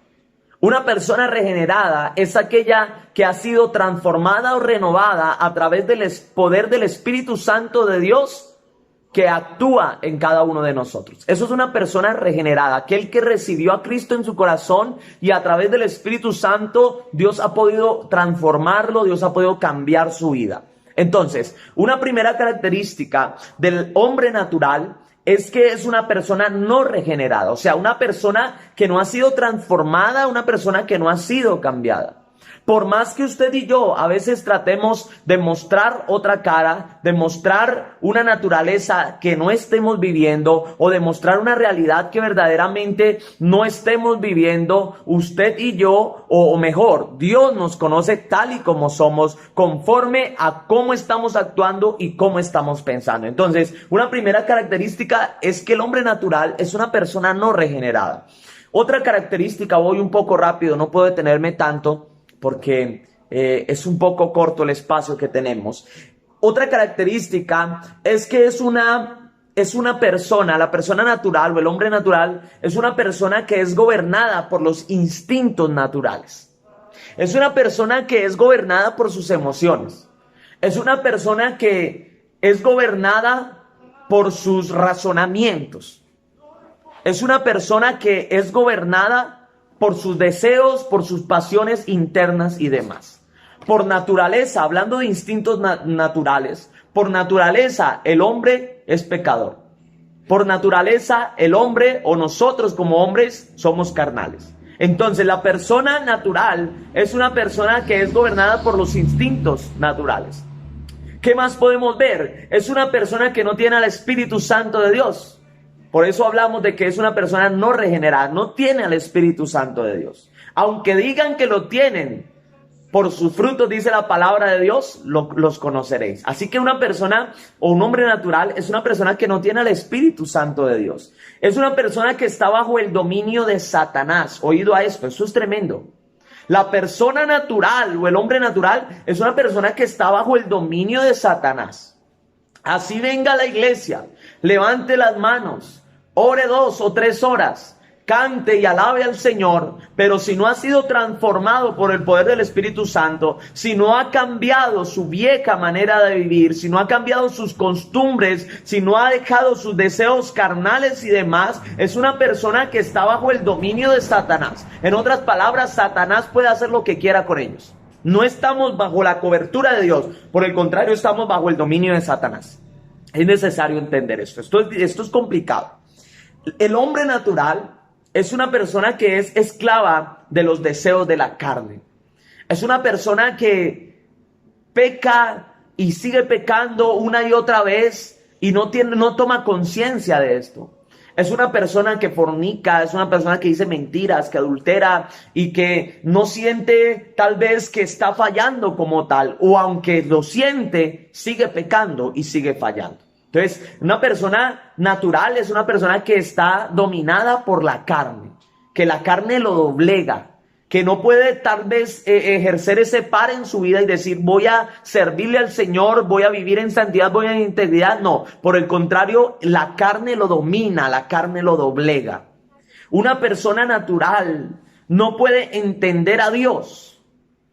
Una persona regenerada es aquella que ha sido transformada o renovada a través del poder del Espíritu Santo de Dios que actúa en cada uno de nosotros. Eso es una persona regenerada, aquel que recibió a Cristo en su corazón y a través del Espíritu Santo Dios ha podido transformarlo, Dios ha podido cambiar su vida. Entonces, una primera característica del hombre natural es que es una persona no regenerada, o sea, una persona que no ha sido transformada, una persona que no ha sido cambiada. Por más que usted y yo a veces tratemos de mostrar otra cara, de mostrar una naturaleza que no estemos viviendo o de mostrar una realidad que verdaderamente no estemos viviendo, usted y yo, o mejor, Dios nos conoce tal y como somos, conforme a cómo estamos actuando y cómo estamos pensando. Entonces, una primera característica es que el hombre natural es una persona no regenerada. Otra característica, voy un poco rápido, no puedo detenerme tanto, porque es un poco corto el espacio que tenemos. Otra característica es que es una persona, la persona natural o el hombre natural, es una persona que es gobernada por los instintos naturales. Es una persona que es gobernada por sus emociones. Es una persona que es gobernada por sus razonamientos. Es una persona que es gobernada por sus deseos, por sus pasiones internas y demás. Por naturaleza, hablando de instintos naturales, por naturaleza el hombre es pecador. Por naturaleza el hombre o nosotros como hombres somos carnales. Entonces la persona natural es una persona que es gobernada por los instintos naturales. ¿Qué más podemos ver? Es una persona que no tiene al Espíritu Santo de Dios. Por eso hablamos de que es una persona no regenerada, no tiene al Espíritu Santo de Dios. Aunque digan que lo tienen, por sus frutos, dice la palabra de Dios, los conoceréis. Así que una persona o un hombre natural es una persona que no tiene al Espíritu Santo de Dios. Es una persona que está bajo el dominio de Satanás. Oído a esto, eso es tremendo. La persona natural o el hombre natural es una persona que está bajo el dominio de Satanás. Así venga a la iglesia, levante las manos, ore 2 o 3 horas, cante y alabe al Señor, pero si no ha sido transformado por el poder del Espíritu Santo, si no ha cambiado su vieja manera de vivir, si no ha cambiado sus costumbres, si no ha dejado sus deseos carnales y demás, es una persona que está bajo el dominio de Satanás. En otras palabras, Satanás puede hacer lo que quiera con ellos. No estamos bajo la cobertura de Dios, por el contrario, estamos bajo el dominio de Satanás. Es necesario entender esto. Esto es complicado. El hombre natural es una persona que es esclava de los deseos de la carne. Es una persona que peca y sigue pecando una y otra vez y no toma conciencia de esto. Es una persona que fornica, es una persona que dice mentiras, que adultera y que no siente tal vez que está fallando como tal, o aunque lo siente, sigue pecando y sigue fallando. Entonces, una persona natural es una persona que está dominada por la carne, que la carne lo doblega, que no puede tal vez ejercer ese par en su vida y decir voy a servirle al Señor, voy a vivir en santidad, voy a integridad. No, por el contrario, la carne lo domina, la carne lo doblega. Una persona natural no puede entender a Dios.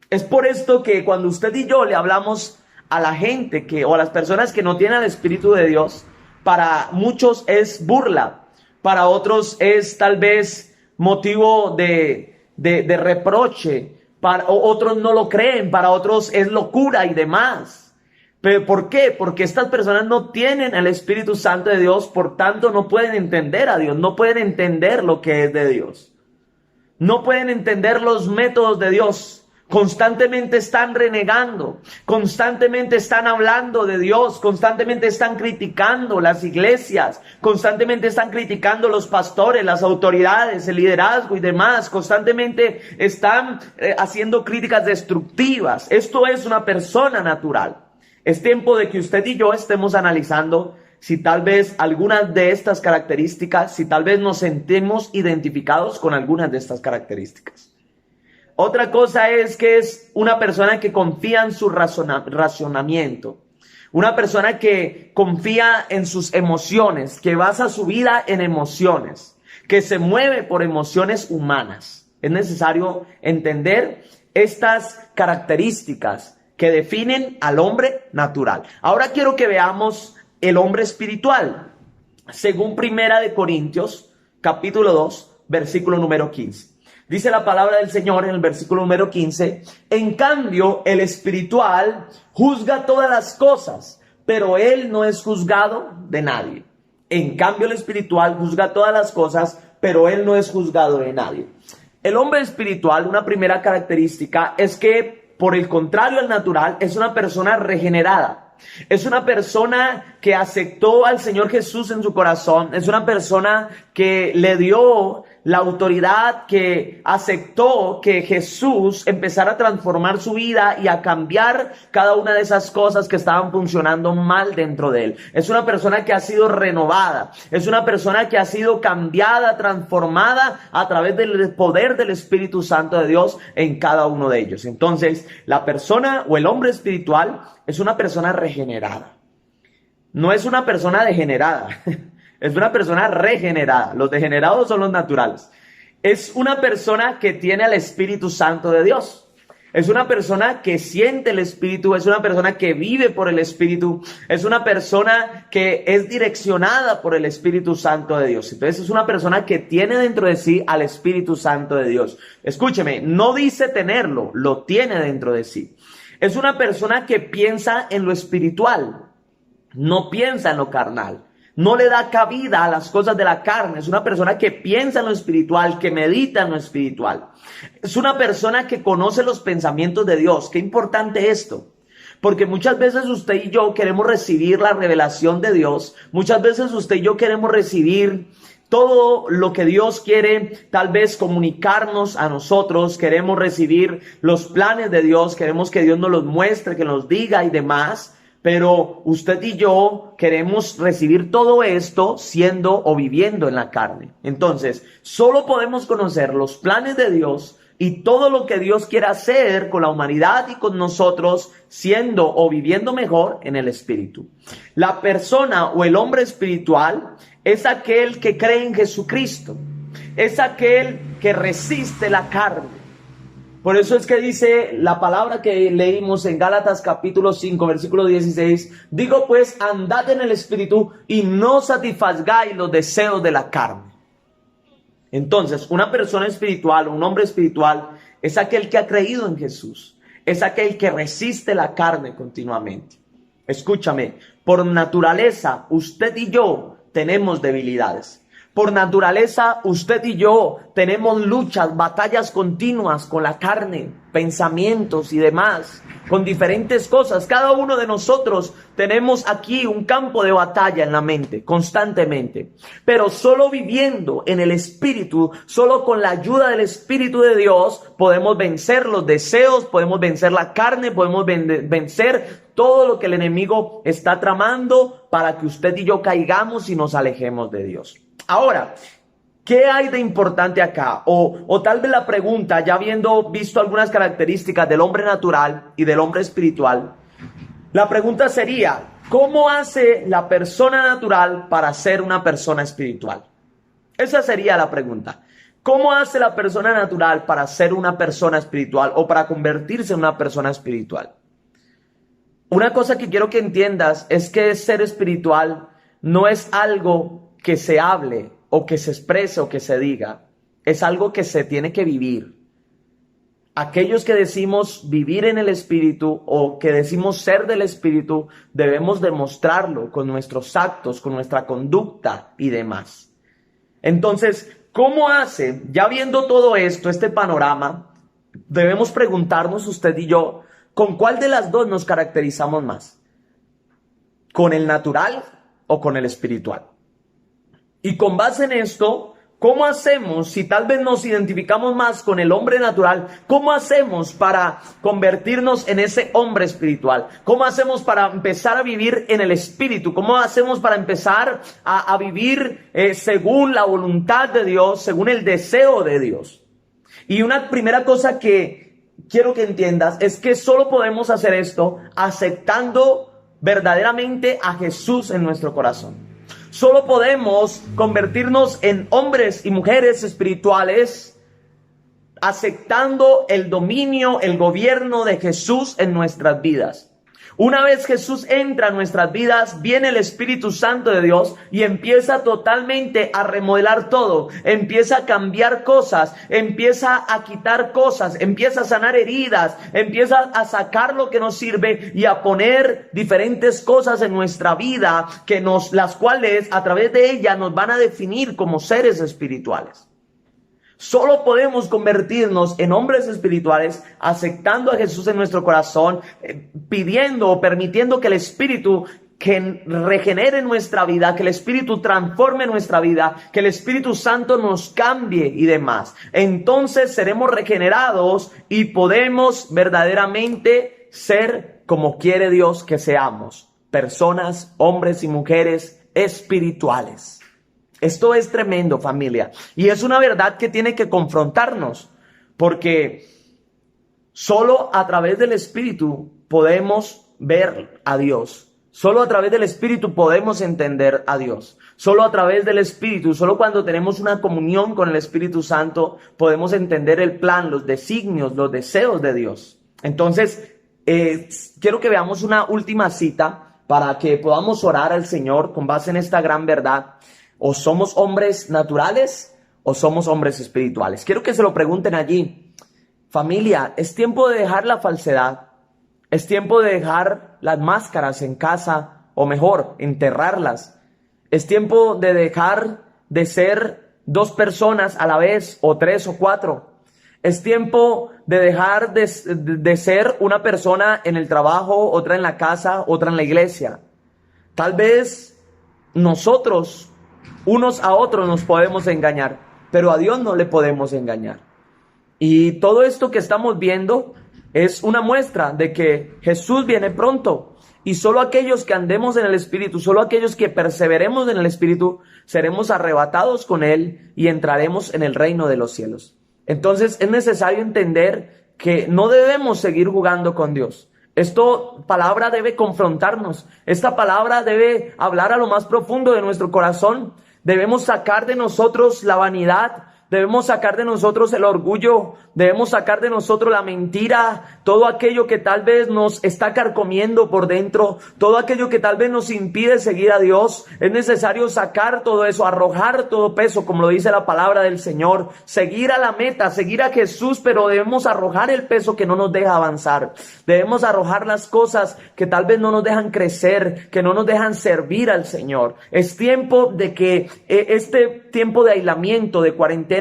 Es por esto que cuando usted y yo le hablamos a la gente o a las personas que no tienen el Espíritu de Dios, para muchos es burla, para otros es tal vez motivo de reproche, otros no lo creen, para otros es locura y demás. ¿Pero por qué? Porque estas personas no tienen el Espíritu Santo de Dios, por tanto no pueden entender a Dios, no pueden entender lo que es de Dios. No pueden entender los métodos de Dios. Constantemente están renegando, constantemente están hablando de Dios, constantemente están criticando las iglesias, constantemente están criticando los pastores, las autoridades, el liderazgo y demás, constantemente están haciendo críticas destructivas. Esto es una persona natural. Es tiempo de que usted y yo estemos analizando si tal vez algunas de estas características, si tal vez nos sentemos identificados con algunas de estas características. Otra cosa es que es una persona que confía en su razonamiento. Una persona que confía en sus emociones, que basa su vida en emociones, que se mueve por emociones humanas. Es necesario entender estas características que definen al hombre natural. Ahora quiero que veamos el hombre espiritual. Según 1 Corintios, capítulo 2, versículo número 15. Dice la palabra del Señor en el versículo número 15, en cambio el espiritual juzga todas las cosas, pero él no es juzgado de nadie. En cambio el espiritual juzga todas las cosas, pero él no es juzgado de nadie. El hombre espiritual, una primera característica es que, por el contrario al natural, es una persona regenerada. Es una persona que aceptó al Señor Jesús en su corazón. Es una persona que le dio la autoridad, que aceptó que Jesús empezara a transformar su vida y a cambiar cada una de esas cosas que estaban funcionando mal dentro de él. Es una persona que ha sido renovada. Es una persona que ha sido cambiada, transformada a través del poder del Espíritu Santo de Dios en cada uno de ellos. Entonces, la persona o el hombre espiritual es una persona regenerada. No es una persona degenerada. Es una persona regenerada. Los degenerados son los naturales. Es una persona que tiene al Espíritu Santo de Dios. Es una persona que siente el Espíritu. Es una persona que vive por el Espíritu. Es una persona que es direccionada por el Espíritu Santo de Dios. Entonces es una persona que tiene dentro de sí al Espíritu Santo de Dios. Escúcheme, no dice tenerlo, lo tiene dentro de sí. Es una persona que piensa en lo espiritual, no piensa en lo carnal. No le da cabida a las cosas de la carne. Es una persona que piensa en lo espiritual, que medita en lo espiritual. Es una persona que conoce los pensamientos de Dios. Qué importante esto. Porque muchas veces usted y yo queremos recibir la revelación de Dios. Muchas veces usted y yo queremos recibir todo lo que Dios quiere tal vez comunicarnos a nosotros. Queremos recibir los planes de Dios. Queremos que Dios nos los muestre, que nos diga y demás. Pero usted y yo queremos recibir todo esto siendo o viviendo en la carne. Entonces, solo podemos conocer los planes de Dios y todo lo que Dios quiere hacer con la humanidad y con nosotros siendo o viviendo mejor en el Espíritu. La persona o el hombre espiritual es aquel que cree en Jesucristo. Es aquel que resiste la carne. Por eso es que dice la palabra que leímos en Gálatas capítulo 5, versículo 16. Digo pues, andad en el Espíritu y no satisfagáis los deseos de la carne. Entonces, una persona espiritual, un hombre espiritual, es aquel que ha creído en Jesús. Es aquel que resiste la carne continuamente. Escúchame, por naturaleza, usted y yo tenemos debilidades. Por naturaleza, usted y yo tenemos luchas, batallas continuas con la carne, pensamientos y demás, con diferentes cosas. Cada uno de nosotros tenemos aquí un campo de batalla en la mente, constantemente. Pero solo viviendo en el Espíritu, solo con la ayuda del Espíritu de Dios, podemos vencer los deseos, podemos vencer la carne, podemos vencer todo lo que el enemigo está tramando para que usted y yo caigamos y nos alejemos de Dios. Ahora, ¿qué hay de importante acá? O tal vez la pregunta, ya habiendo visto algunas características del hombre natural y del hombre espiritual, la pregunta sería, ¿cómo hace la persona natural para ser una persona espiritual? Esa sería la pregunta. ¿Cómo hace la persona natural para ser una persona espiritual o para convertirse en una persona espiritual? Una cosa que quiero que entiendas es que ser espiritual no es algo que se hable, o que se exprese o que se diga, es algo que se tiene que vivir. Aquellos que decimos vivir en el Espíritu o que decimos ser del Espíritu, debemos demostrarlo con nuestros actos, con nuestra conducta y demás. Entonces, ¿cómo hace? Ya viendo todo esto, este panorama, debemos preguntarnos usted y yo, ¿con cuál de las dos nos caracterizamos más? ¿Con el natural o con el espiritual? Y con base en esto, ¿cómo hacemos si tal vez nos identificamos más con el hombre natural? ¿Cómo hacemos para convertirnos en ese hombre espiritual? ¿Cómo hacemos para empezar a vivir en el espíritu? ¿Cómo hacemos para empezar a vivir según la voluntad de Dios, según el deseo de Dios? Y una primera cosa que quiero que entiendas es que solo podemos hacer esto aceptando verdaderamente a Jesús en nuestro corazón. Solo podemos convertirnos en hombres y mujeres espirituales aceptando el dominio, el gobierno de Jesús en nuestras vidas. Una vez Jesús entra en nuestras vidas, viene el Espíritu Santo de Dios y empieza totalmente a remodelar todo. Empieza a cambiar cosas, empieza a quitar cosas, empieza a sanar heridas, empieza a sacar lo que nos sirve y a poner diferentes cosas en nuestra vida las cuales a través de ella nos van a definir como seres espirituales. Solo podemos convertirnos en hombres espirituales aceptando a Jesús en nuestro corazón, pidiendo o permitiendo que el Espíritu que regenere nuestra vida, que el Espíritu transforme nuestra vida, que el Espíritu Santo nos cambie y demás. Entonces seremos regenerados y podemos verdaderamente ser como quiere Dios que seamos, personas, hombres y mujeres espirituales. Esto es tremendo, familia, y es una verdad que tiene que confrontarnos, porque solo a través del Espíritu podemos ver a Dios, solo a través del Espíritu podemos entender a Dios, solo a través del Espíritu, solo cuando tenemos una comunión con el Espíritu Santo podemos entender el plan, los designios, los deseos de Dios. Entonces, quiero que veamos una última cita para que podamos orar al Señor con base en esta gran verdad. ¿O somos hombres naturales o somos hombres espirituales? Quiero que se lo pregunten allí. Familia, es tiempo de dejar la falsedad. Es tiempo de dejar las máscaras en casa, o mejor, enterrarlas. Es tiempo de dejar de ser dos personas a la vez, o tres o cuatro. Es tiempo de dejar de ser una persona en el trabajo, otra en la casa, otra en la iglesia. Tal vez nosotros unos a otros nos podemos engañar, pero a Dios no le podemos engañar. Y todo esto que estamos viendo es una muestra de que Jesús viene pronto. Y solo aquellos que andemos en el Espíritu, solo aquellos que perseveremos en el Espíritu, seremos arrebatados con Él y entraremos en el reino de los cielos. Entonces es necesario entender que no debemos seguir jugando con Dios. Esta palabra debe confrontarnos. Esta palabra debe hablar a lo más profundo de nuestro corazón. Debemos sacar de nosotros la vanidad, debemos sacar de nosotros el orgullo, debemos sacar de nosotros la mentira, todo aquello que tal vez nos está carcomiendo por dentro, todo aquello que tal vez nos impide seguir a Dios. Es necesario sacar todo eso, arrojar todo peso, como lo dice la palabra del Señor, seguir a la meta, seguir a Jesús, pero debemos arrojar el peso que no nos deja avanzar. Debemos arrojar las cosas que tal vez no nos dejan crecer, que no nos dejan servir al Señor. Es tiempo de que este tiempo de aislamiento, de cuarentena,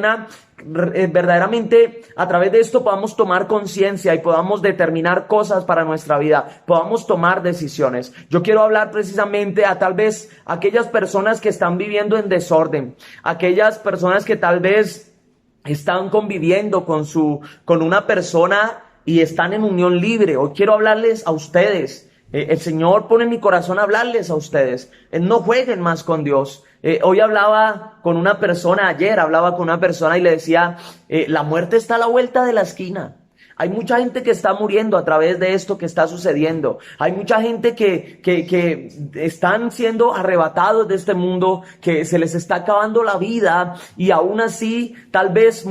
verdaderamente a través de esto podamos tomar conciencia y podamos determinar cosas para nuestra vida, podamos tomar decisiones. Yo quiero hablar precisamente a tal vez aquellas personas que están viviendo en desorden, aquellas personas que tal vez están conviviendo con una persona y están en unión libre. Hoy quiero hablarles a ustedes. El Señor pone en mi corazón hablarles a ustedes. No jueguen más con Dios. Hoy ayer hablaba con una persona y le decía, la muerte está a la vuelta de la esquina. Hay mucha gente que está muriendo a través de esto que está sucediendo. Hay mucha gente que están siendo arrebatados de este mundo, que se les está acabando la vida y aún así tal vez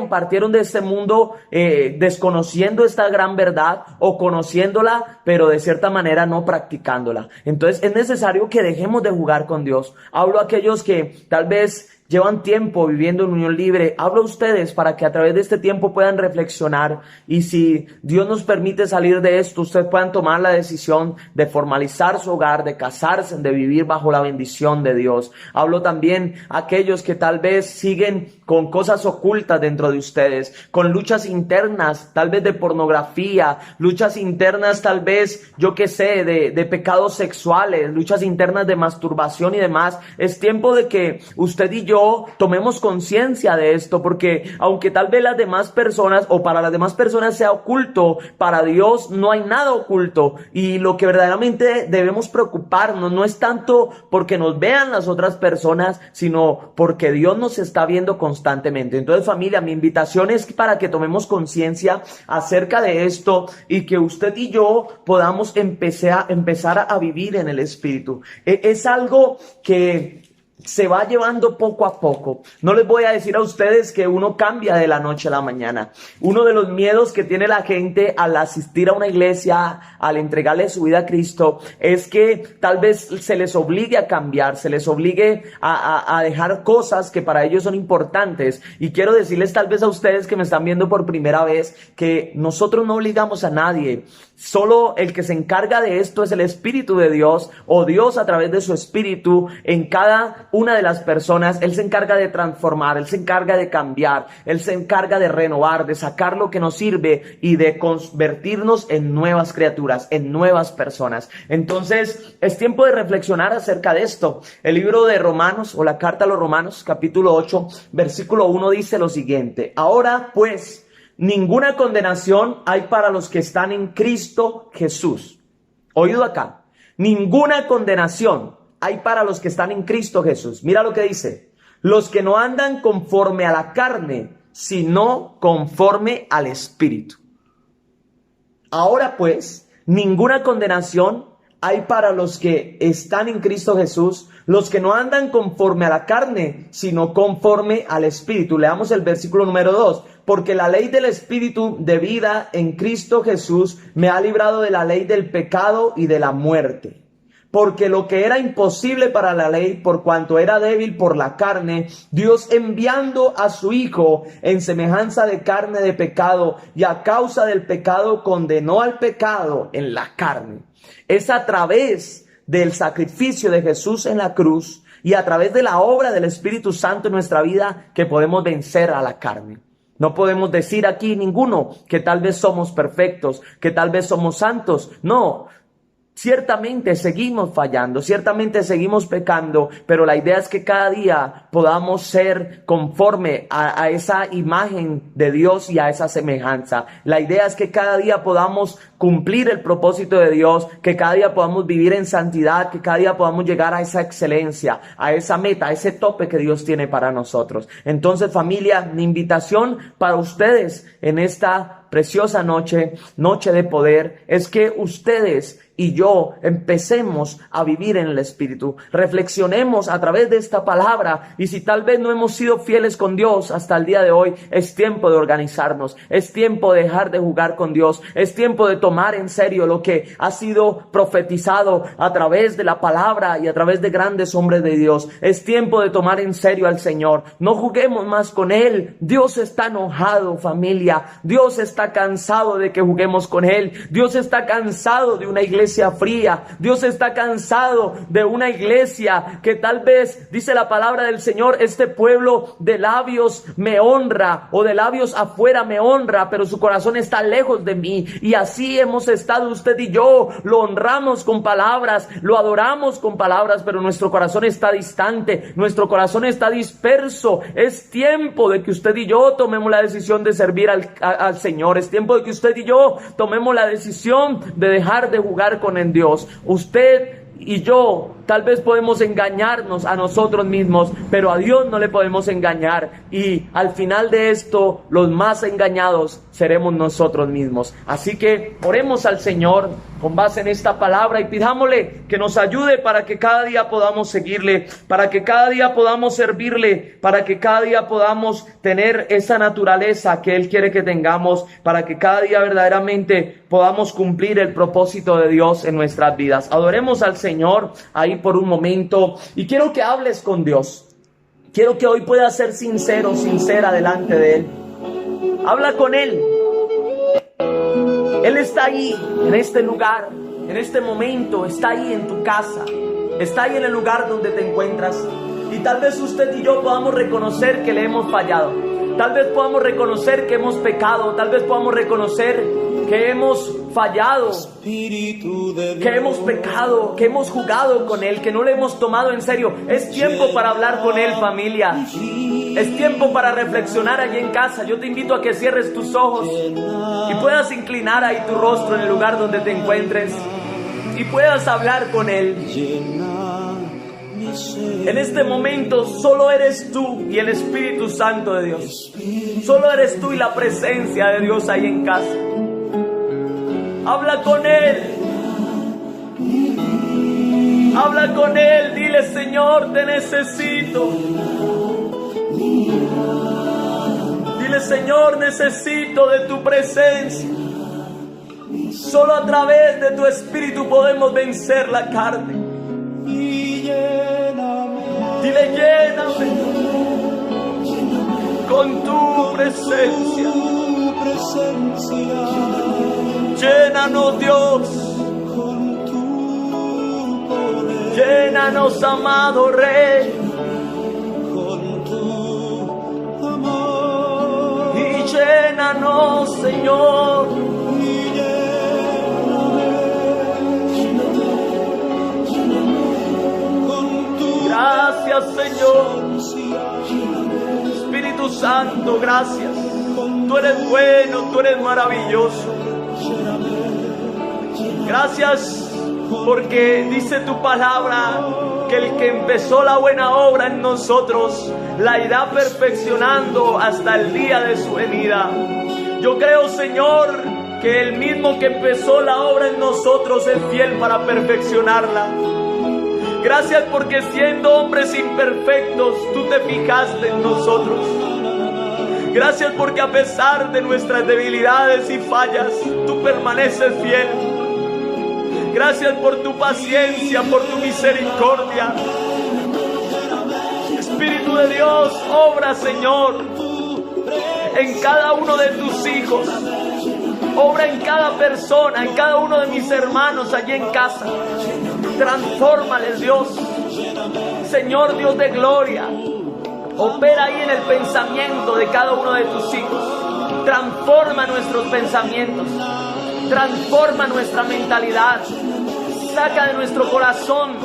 partieron de este mundo desconociendo esta gran verdad o conociéndola, pero de cierta manera no practicándola. Entonces es necesario que dejemos de jugar con Dios. Hablo a aquellos que tal vez llevan tiempo viviendo en unión libre, hablo a ustedes para que a través de este tiempo puedan reflexionar, y si Dios nos permite salir de esto, ustedes puedan tomar la decisión de formalizar su hogar, de casarse, de vivir bajo la bendición de Dios. Hablo también a aquellos que tal vez siguen con cosas ocultas dentro de ustedes, con luchas internas, tal vez de pornografía, luchas internas tal vez, yo qué sé, de pecados sexuales, luchas internas de masturbación y demás. Es tiempo de que usted y yo tomemos conciencia de esto, porque aunque tal vez las demás personas o para las demás personas sea oculto, para Dios no hay nada oculto, y lo que verdaderamente debemos preocuparnos no es tanto porque nos vean las otras personas, sino porque Dios nos está viendo constantemente. Entonces, familia, mi invitación es para que tomemos conciencia acerca de esto y que usted y yo podamos empezar a vivir en el Espíritu. Es algo que se va llevando poco a poco. No les voy a decir a ustedes que uno cambia de la noche a la mañana. Uno de los miedos que tiene la gente al asistir a una iglesia, al entregarle su vida a Cristo, es que tal vez se les obligue a cambiar, se les obligue a dejar cosas que para ellos son importantes. Y quiero decirles tal vez a ustedes que me están viendo por primera vez, que nosotros no obligamos a nadie. Solo el que se encarga de esto es el Espíritu de Dios, o Dios a través de su Espíritu en cada una de las personas. Él se encarga de transformar, Él se encarga de cambiar, Él se encarga de renovar, de sacar lo que nos sirve y de convertirnos en nuevas criaturas, en nuevas personas. Entonces, es tiempo de reflexionar acerca de esto. El libro de Romanos, o la carta a los Romanos, capítulo 8, versículo 1 dice lo siguiente: ahora pues, ninguna condenación hay para los que están en Cristo Jesús. Oído acá, ninguna condenación hay para los que están en Cristo Jesús. Mira lo que dice: los que no andan conforme a la carne, sino conforme al Espíritu. Ahora pues, ninguna condenación hay para los que están en Cristo Jesús, los que no andan conforme a la carne, sino conforme al Espíritu. Leamos el versículo número 2. Porque la ley del Espíritu de vida en Cristo Jesús me ha librado de la ley del pecado y de la muerte. Porque lo que era imposible para la ley, por cuanto era débil por la carne, Dios enviando a su Hijo en semejanza de carne de pecado, y a causa del pecado condenó al pecado en la carne. Es a través del sacrificio de Jesús en la cruz y a través de la obra del Espíritu Santo en nuestra vida que podemos vencer a la carne. No podemos decir aquí ninguno que tal vez somos perfectos, que tal vez somos santos. No, ciertamente seguimos fallando, ciertamente seguimos pecando, pero la idea es que cada día podamos ser conforme a esa imagen de Dios y a esa semejanza. La idea es que cada día podamos cumplir el propósito de Dios, que cada día podamos vivir en santidad, que cada día podamos llegar a esa excelencia, a esa meta, a ese tope que Dios tiene para nosotros. Entonces, familia, mi invitación para ustedes en esta preciosa noche de poder, es que ustedes y yo empecemos a vivir en el Espíritu. Reflexionemos a través de esta palabra, y si tal vez no hemos sido fieles con Dios hasta el día de hoy, es tiempo de organizarnos, es tiempo de dejar de jugar con Dios, es tiempo de tomar en serio lo que ha sido profetizado a través de la palabra y a través de grandes hombres de Dios. Es tiempo de tomar en serio al Señor. No juguemos más con Él. Dios está enojado, familia. Dios está cansado de que juguemos con Él. Dios está cansado de una iglesia fría. Dios está cansado de una iglesia que tal vez, dice la palabra del Señor, este pueblo de labios me honra, o de labios afuera me honra, pero su corazón está lejos de mí. Y así hemos estado usted y yo. Lo honramos con palabras, lo adoramos con palabras, pero nuestro corazón está distante, nuestro corazón está disperso. Es tiempo de que usted y yo tomemos la decisión de servir al Señor. Es tiempo de que usted y yo tomemos la decisión de dejar de jugar con el Dios. Usted y yo tal vez podemos engañarnos a nosotros mismos, pero a Dios no le podemos engañar, y al final de esto los más engañados seremos nosotros mismos. Así que oremos al Señor con base en esta palabra y pidámosle que nos ayude para que cada día podamos seguirle, para que cada día podamos servirle, para que cada día podamos tener esa naturaleza que Él quiere que tengamos, para que cada día verdaderamente podamos cumplir el propósito de Dios en nuestras vidas. Adoremos al Señor ahí por un momento, y quiero que hables con Dios. Quiero que hoy puedas ser sincero, sincera delante de Él. Habla con Él. Él está ahí, en este lugar, en este momento. Está ahí en tu casa. Está ahí en el lugar donde te encuentras. Y tal vez usted y yo podamos reconocer que le hemos fallado. Tal vez podamos reconocer que hemos pecado. Tal vez podamos reconocer que hemos fallado, que hemos pecado, que hemos jugado con Él, que no le hemos tomado en serio. Es tiempo para hablar con Él, familia. Es tiempo para reflexionar allí en casa. Yo te invito a que cierres tus ojos y puedas inclinar ahí tu rostro en el lugar donde te encuentres y puedas hablar con Él. En este momento solo eres tú y el Espíritu Santo de Dios. Solo eres tú y la presencia de Dios ahí en casa. Habla con Él. Habla con Él. Dile: Señor, te necesito. Dile: Señor, necesito de tu presencia. Solo a través de tu Espíritu podemos vencer la carne. Dile: lléname con tu presencia. Llénanos, Dios. Llénanos, amado Rey. Y llénanos, Señor. Gracias, Señor. Espíritu Santo, gracias. Tú eres bueno, tú eres maravilloso. Gracias porque dice tu palabra que el que empezó la buena obra en nosotros la irá perfeccionando hasta el día de su venida. Yo creo, Señor, que el mismo que empezó la obra en nosotros es fiel para perfeccionarla. Gracias porque siendo hombres imperfectos, tú te fijaste en nosotros. Gracias porque a pesar de nuestras debilidades y fallas, tú permaneces fiel. Gracias por tu paciencia, por tu misericordia. Espíritu de Dios, obra, Señor, en cada uno de tus hijos. Obra en cada persona, en cada uno de mis hermanos allí en casa. Transfórmales, Dios. Señor Dios de gloria, opera ahí en el pensamiento de cada uno de tus hijos. Transforma nuestros pensamientos. Transforma nuestra mentalidad. Saca de nuestro corazón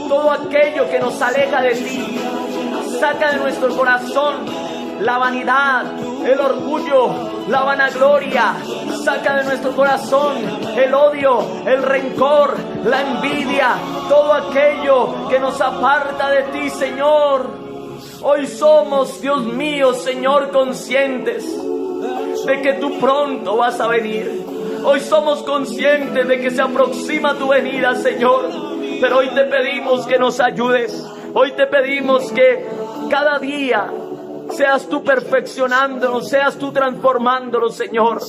todo aquello que nos aleja de ti. Saca de nuestro corazón la vanidad, el orgullo, la vanagloria. Saca de nuestro corazón el odio, el rencor, la envidia, todo aquello que nos aparta de ti, Señor. Hoy somos, Dios mío, Señor, conscientes de que tú pronto vas a venir. Hoy somos conscientes de que se aproxima tu venida, Señor. Pero hoy te pedimos que nos ayudes. Hoy te pedimos que cada día seas tú perfeccionándonos, seas tú transformándonos, Señor.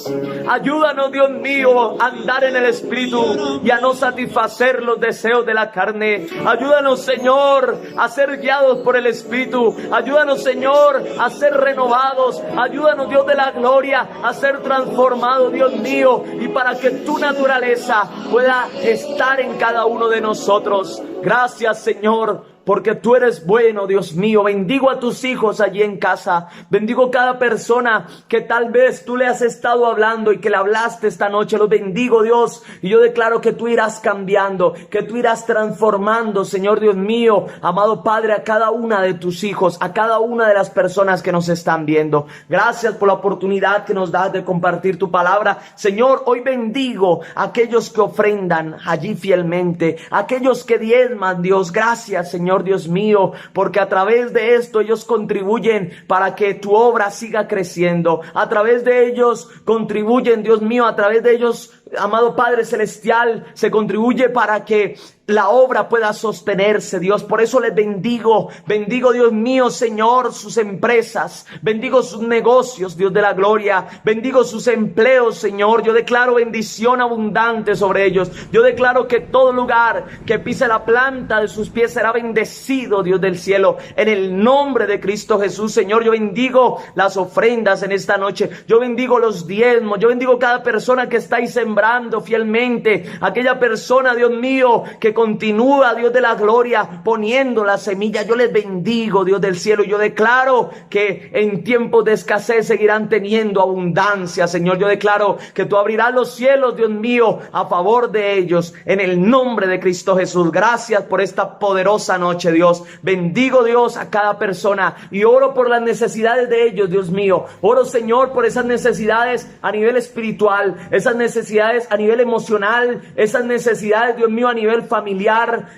Ayúdanos, Dios mío, a andar en el Espíritu y a no satisfacer los deseos de la carne. Ayúdanos, Señor, a ser guiados por el Espíritu. Ayúdanos, Señor, a ser renovados. Ayúdanos, Dios de la gloria, a ser transformados, Dios mío, y para que tu naturaleza pueda estar en cada uno de nosotros. Gracias, Señor, porque tú eres bueno, Dios mío. Bendigo a tus hijos allí en casa. Bendigo cada persona que tal vez tú le has estado hablando y que le hablaste esta noche. Los bendigo, Dios. Y yo declaro que tú irás cambiando, que tú irás transformando, Señor Dios mío. Amado Padre, a cada una de tus hijos, a cada una de las personas que nos están viendo. Gracias por la oportunidad que nos das de compartir tu palabra. Señor, hoy bendigo a aquellos que ofrendan allí fielmente, a aquellos que diezman, Dios. Gracias, Señor Dios mío, porque a través de esto ellos contribuyen para que tu obra siga creciendo. A través de ellos contribuyen, Dios mío, a través de ellos amado Padre Celestial, se contribuye para que la obra pueda sostenerse, Dios. Por eso les bendigo, Dios mío, Señor, sus empresas, bendigo sus negocios, Dios de la gloria, bendigo sus empleos, Señor. Yo declaro bendición abundante sobre ellos. Yo declaro que todo lugar que pise la planta de sus pies será bendecido, Dios del cielo, en el nombre de Cristo Jesús, Señor. Yo bendigo las ofrendas en esta noche, yo bendigo los diezmos, yo bendigo cada persona que está ahí sembrando fielmente, aquella persona, Dios mío, que continúa, Dios de la gloria, poniendo la semilla. Yo les bendigo, Dios del cielo. Yo declaro que en tiempos de escasez seguirán teniendo abundancia, Señor. Yo declaro que tú abrirás los cielos, Dios mío, a favor de ellos, en el nombre de Cristo Jesús. Gracias por esta poderosa noche, Dios. Bendigo, Dios, a cada persona y oro por las necesidades de ellos, Dios mío. Oro, Señor, por esas necesidades a nivel espiritual, esas necesidades a nivel emocional, esas necesidades, Dios mío, a nivel familiar,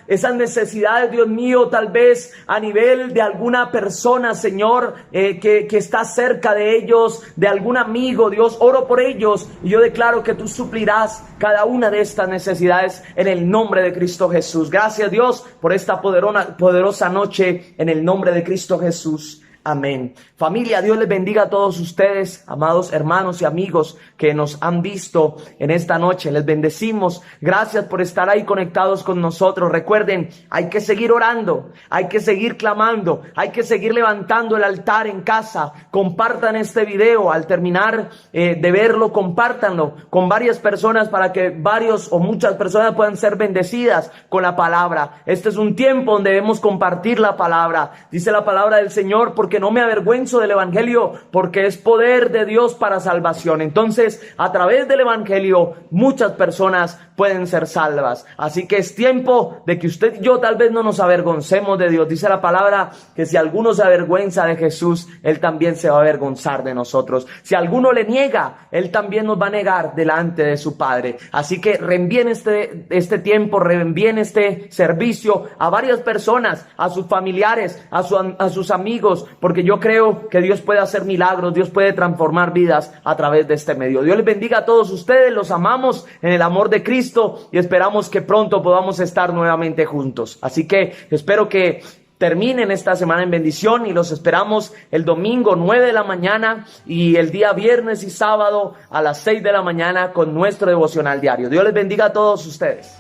esas necesidades, Dios mío, tal vez a nivel de alguna persona, Señor, que está cerca de ellos, de algún amigo, Dios. Oro por ellos y yo declaro que tú suplirás cada una de estas necesidades en el nombre de Cristo Jesús. Gracias, Dios, por esta poderosa noche en el nombre de Cristo Jesús. Amén. Familia, Dios les bendiga a todos ustedes, amados hermanos y amigos que nos han visto en esta noche. Les bendecimos. Gracias por estar ahí conectados con nosotros. Recuerden, hay que seguir orando, hay que seguir clamando, hay que seguir levantando el altar en casa. Compartan este video. Al terminar de verlo, compártanlo con varias personas para que varios o muchas personas puedan ser bendecidas con la palabra. Este es un tiempo donde debemos compartir la palabra. Dice la palabra del Señor, porque no me avergüenzo del evangelio, porque es poder de Dios para salvación. Entonces, a través del evangelio, muchas personas pueden ser salvas. Así que es tiempo de que usted y yo tal vez no nos avergoncemos de Dios. Dice la palabra que si alguno se avergüenza de Jesús, Él también se va a avergonzar de nosotros. Si alguno le niega, Él también nos va a negar delante de su Padre. Así que reenvíen este tiempo, reenvíen este servicio a varias personas, a sus familiares, a sus amigos, porque yo creo que Dios puede hacer milagros, Dios puede transformar vidas a través de este medio. Dios les bendiga a todos ustedes, los amamos en el amor de Cristo y esperamos que pronto podamos estar nuevamente juntos. Así que espero que terminen esta semana en bendición y los esperamos el domingo 9 de la mañana y el día viernes y sábado a las 6 de la mañana con nuestro devocional diario. Dios les bendiga a todos ustedes.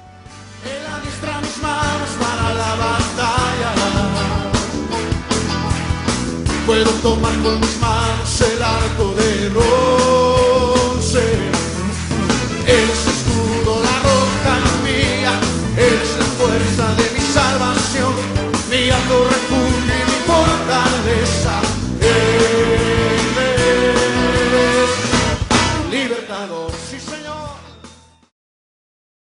Él adiestra mis manos para la batalla. Puedo tomar con mis manos el arco de bronce. Él es escudo, la roca mía. Él es la fuerza de mi salvación, mi alto refugio y mi fortaleza. Él es libertador, sí, Señor.